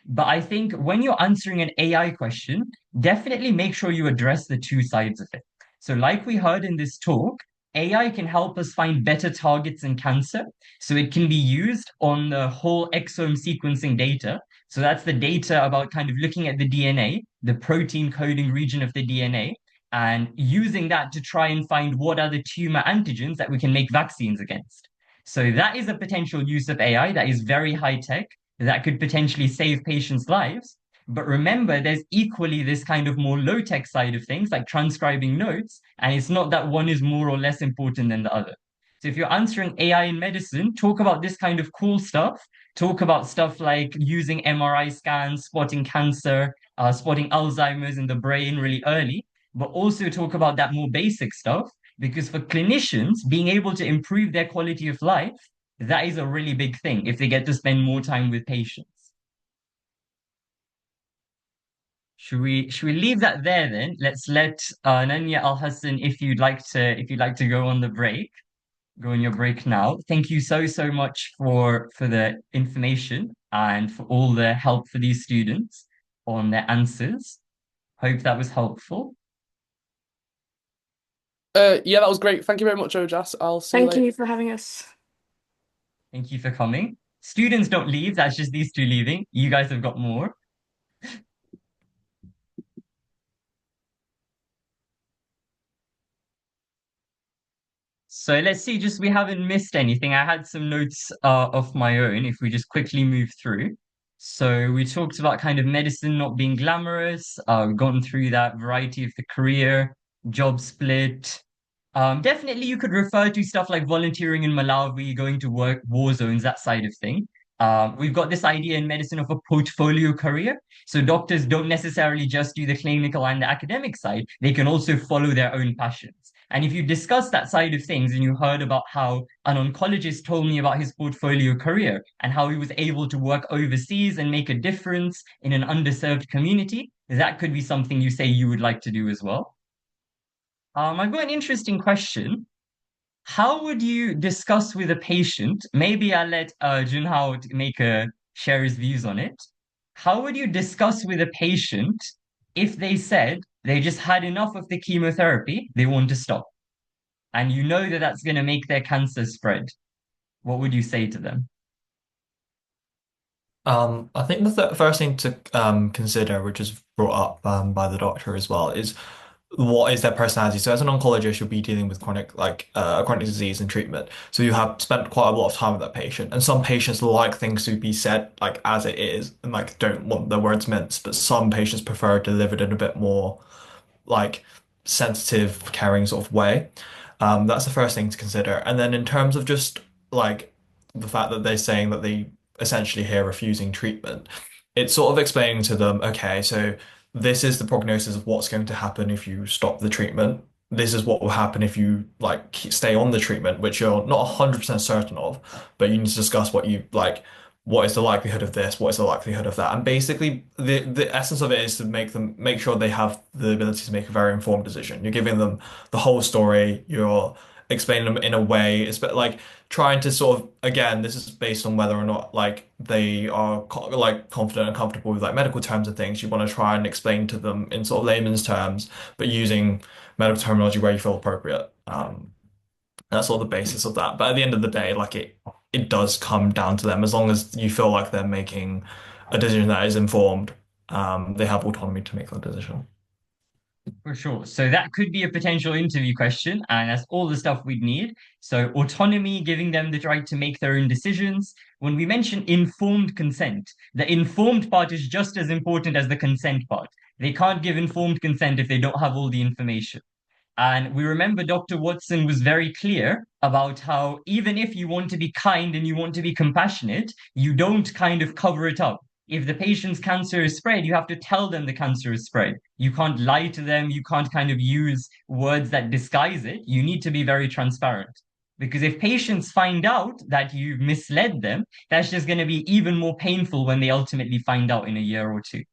But I think when you're answering an AI question, definitely make sure you address the two sides of it. So, like we heard in this talk, AI can help us find better targets in cancer. So, it can be used on the whole exome sequencing data. So, that's the data about kind of looking at the DNA, the protein coding region of the DNA, and using that to try and find what are the tumor antigens that we can make vaccines against. So that is a potential use of AI that is very high tech, that could potentially save patients' lives. But remember, there's equally this kind of more low-tech side of things, like transcribing notes, and it's not that one is more or less important than the other. So if you're answering AI in medicine, talk about this kind of cool stuff. Talk about stuff like using MRI scans, spotting cancer, spotting Alzheimer's in the brain really early, but also talk about that more basic stuff. Because for clinicians, being able to improve their quality of life, that is a really big thing if they get to spend more time with patients. Should we leave that there then? Let's let Nanya Al Hassan, if you'd like to go on the break, go on your break now. Thank you so much for the information and for all the help for these students on their answers. Hope that was helpful. Yeah, that was great. Thank you very much, Ojas. I'll see you Thank later. you for having us. Thank you for coming. Students don't leave, that's just these two leaving. You guys have got more. So let's see, just we haven't missed anything. I had some notes of my own if we just quickly move through. So we talked about kind of medicine not being glamorous. We've gone through that variety of the career, job split. Definitely you could refer to stuff like volunteering in Malawi, going to work, war zones, that side of thing. We've got this idea in medicine of a portfolio career. So doctors don't necessarily just do the clinical and the academic side, they can also follow their own passions. And if you discuss that side of things and you heard about how an oncologist told me about his portfolio career and how he was able to work overseas and make a difference in an underserved community, that could be something you say you would like to do as well. I've got an interesting question. How would you discuss with a patient? Maybe I'll let Junhao share his views on it. How would you discuss with a patient if they said they just had enough of the chemotherapy, they want to stop, and you know that that's going to make their cancer spread? What would you say to them? I think the th first thing to consider, which is brought up by the doctor as well, is what is their personality. So as an oncologist, you'll be dealing with chronic disease and treatment. So you have spent quite a lot of time with that patient. And some patients like things to be said like as it is and like don't want their words minced, but some patients prefer delivered in a bit more like sensitive, caring sort of way. That's the first thing to consider. And then in terms of just like the fact that they're saying that they essentially here refusing treatment, it's sort of explaining to them, okay, so this is the prognosis of what's going to happen if you stop the treatment. This is what will happen if you like stay on the treatment, which you're not 100% certain of, but you need to discuss what you like, what is the likelihood of this, what is the likelihood of that. And basically the essence of it is to make sure they have the ability to make a very informed decision. You're giving them the whole story, you're explaining them in a way, it's like trying to sort of, again, this is based on whether or not like they are like confident and comfortable with like medical terms and things. You want to try and explain to them in sort of layman's terms, but using medical terminology where you feel appropriate. That's sort of the basis of that. But at the end of the day, like it does come down to them. As long as you feel like they're making a decision that is informed, they have autonomy to make that decision. For sure. So that could be a potential interview question, and that's all the stuff we'd need. So autonomy, giving them the right to make their own decisions. When we mention informed consent, the informed part is just as important as the consent part. They can't give informed consent if they don't have all the information. And we remember Dr. Watson was very clear about how even if you want to be kind and you want to be compassionate, you don't kind of cover it up. If the patient's cancer is spread, you have to tell them the cancer is spread. You can't lie to them. You can't kind of use words that disguise it. You need to be very transparent. Because if patients find out that you've misled them, that's just going to be even more painful when they ultimately find out in a year or two.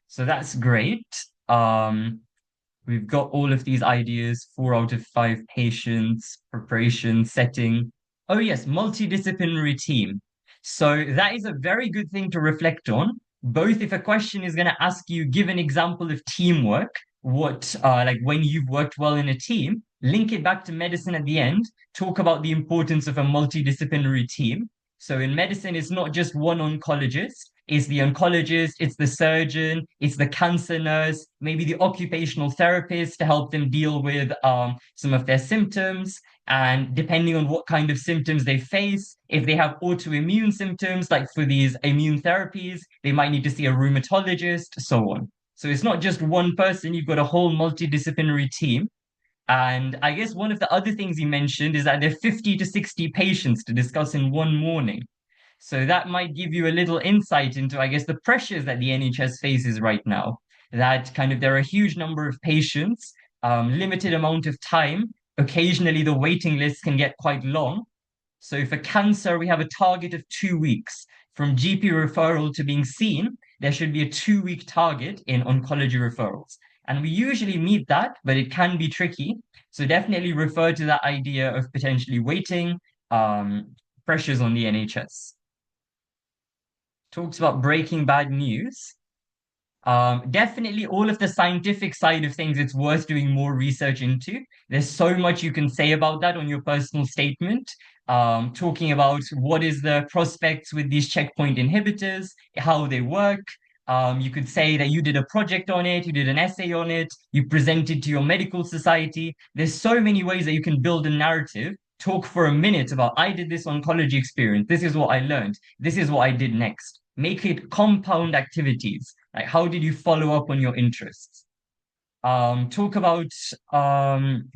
So that's great. We've got all of these ideas, 4 out of 5 patients, preparation, setting. Oh, yes, multidisciplinary team. So that is a very good thing to reflect on, both if a question is going to ask you, give an example of teamwork, like when you've worked well in a team, link it back to medicine at the end, talk about the importance of a multidisciplinary team. So in medicine, it's not just one oncologist. It's the oncologist, it's the surgeon, it's the cancer nurse, maybe the occupational therapist to help them deal with some of their symptoms. And depending on what kind of symptoms they face, if they have autoimmune symptoms, like for these immune therapies, they might need to see a rheumatologist, so on. So it's not just one person, you've got a whole multidisciplinary team. And I guess one of the other things you mentioned is that there are 50 to 60 patients to discuss in one morning. So that might give you a little insight into, I guess, the pressures that the NHS faces right now. That kind of there are a huge number of patients, limited amount of time. Occasionally, the waiting lists can get quite long. So for cancer, we have a target of 2 weeks. From GP referral to being seen, there should be a 2 week target in oncology referrals. And we usually meet that, but it can be tricky. So definitely refer to that idea of potentially waiting, pressures on the NHS. Talks about breaking bad news. Definitely all of the scientific side of things, it's worth doing more research into. There's so much you can say about that on your personal statement. Talking about what is the prospects with these checkpoint inhibitors, how they work. You could say that you did a project on it, you did an essay on it, you presented to your medical society. There's so many ways that you can build a narrative. Talk for a minute about, I did this oncology experience, this is what I learned, this is what I did next. Make it compound activities. Like, how did you follow up on your interests? Talk about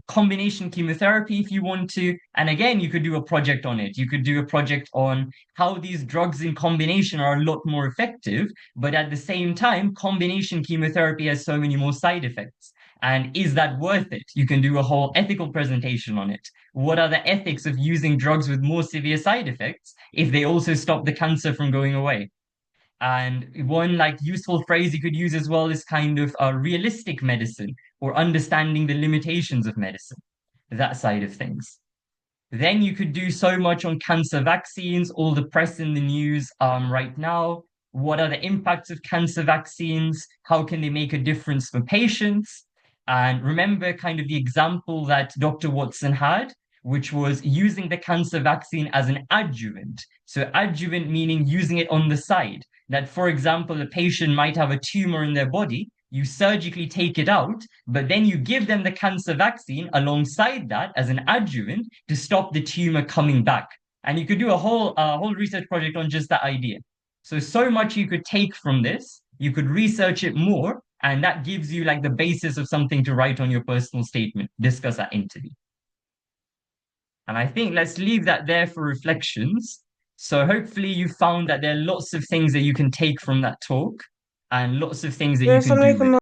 combination chemotherapy if you want to. And again, you could do a project on it. You could do a project on how these drugs in combination are a lot more effective, but at the same time, combination chemotherapy has so many more side effects. And is that worth it? You can do a whole ethical presentation on it. What are the ethics of using drugs with more severe side effects if they also stop the cancer from going away? And one like useful phrase you could use as well is kind of realistic medicine or understanding the limitations of medicine, that side of things. Then you could do so much on cancer vaccines, all the press in the news right now. What are the impacts of cancer vaccines? How can they make a difference for patients? And remember kind of the example that Dr. Watson had, which was using the cancer vaccine as an adjuvant. So adjuvant meaning using it on the side. That, for example, a patient might have a tumor in their body, you surgically take it out, but then you give them the cancer vaccine alongside that as an adjuvant to stop the tumor coming back. And you could do a whole research project on just that idea. So much you could take from this. You could research it more, and that gives you like the basis of something to write on your personal statement, discuss at interview. And I think let's leave that there for reflections. So hopefully you found that there are lots of things that you can take from that talk and lots of things that you can do with it.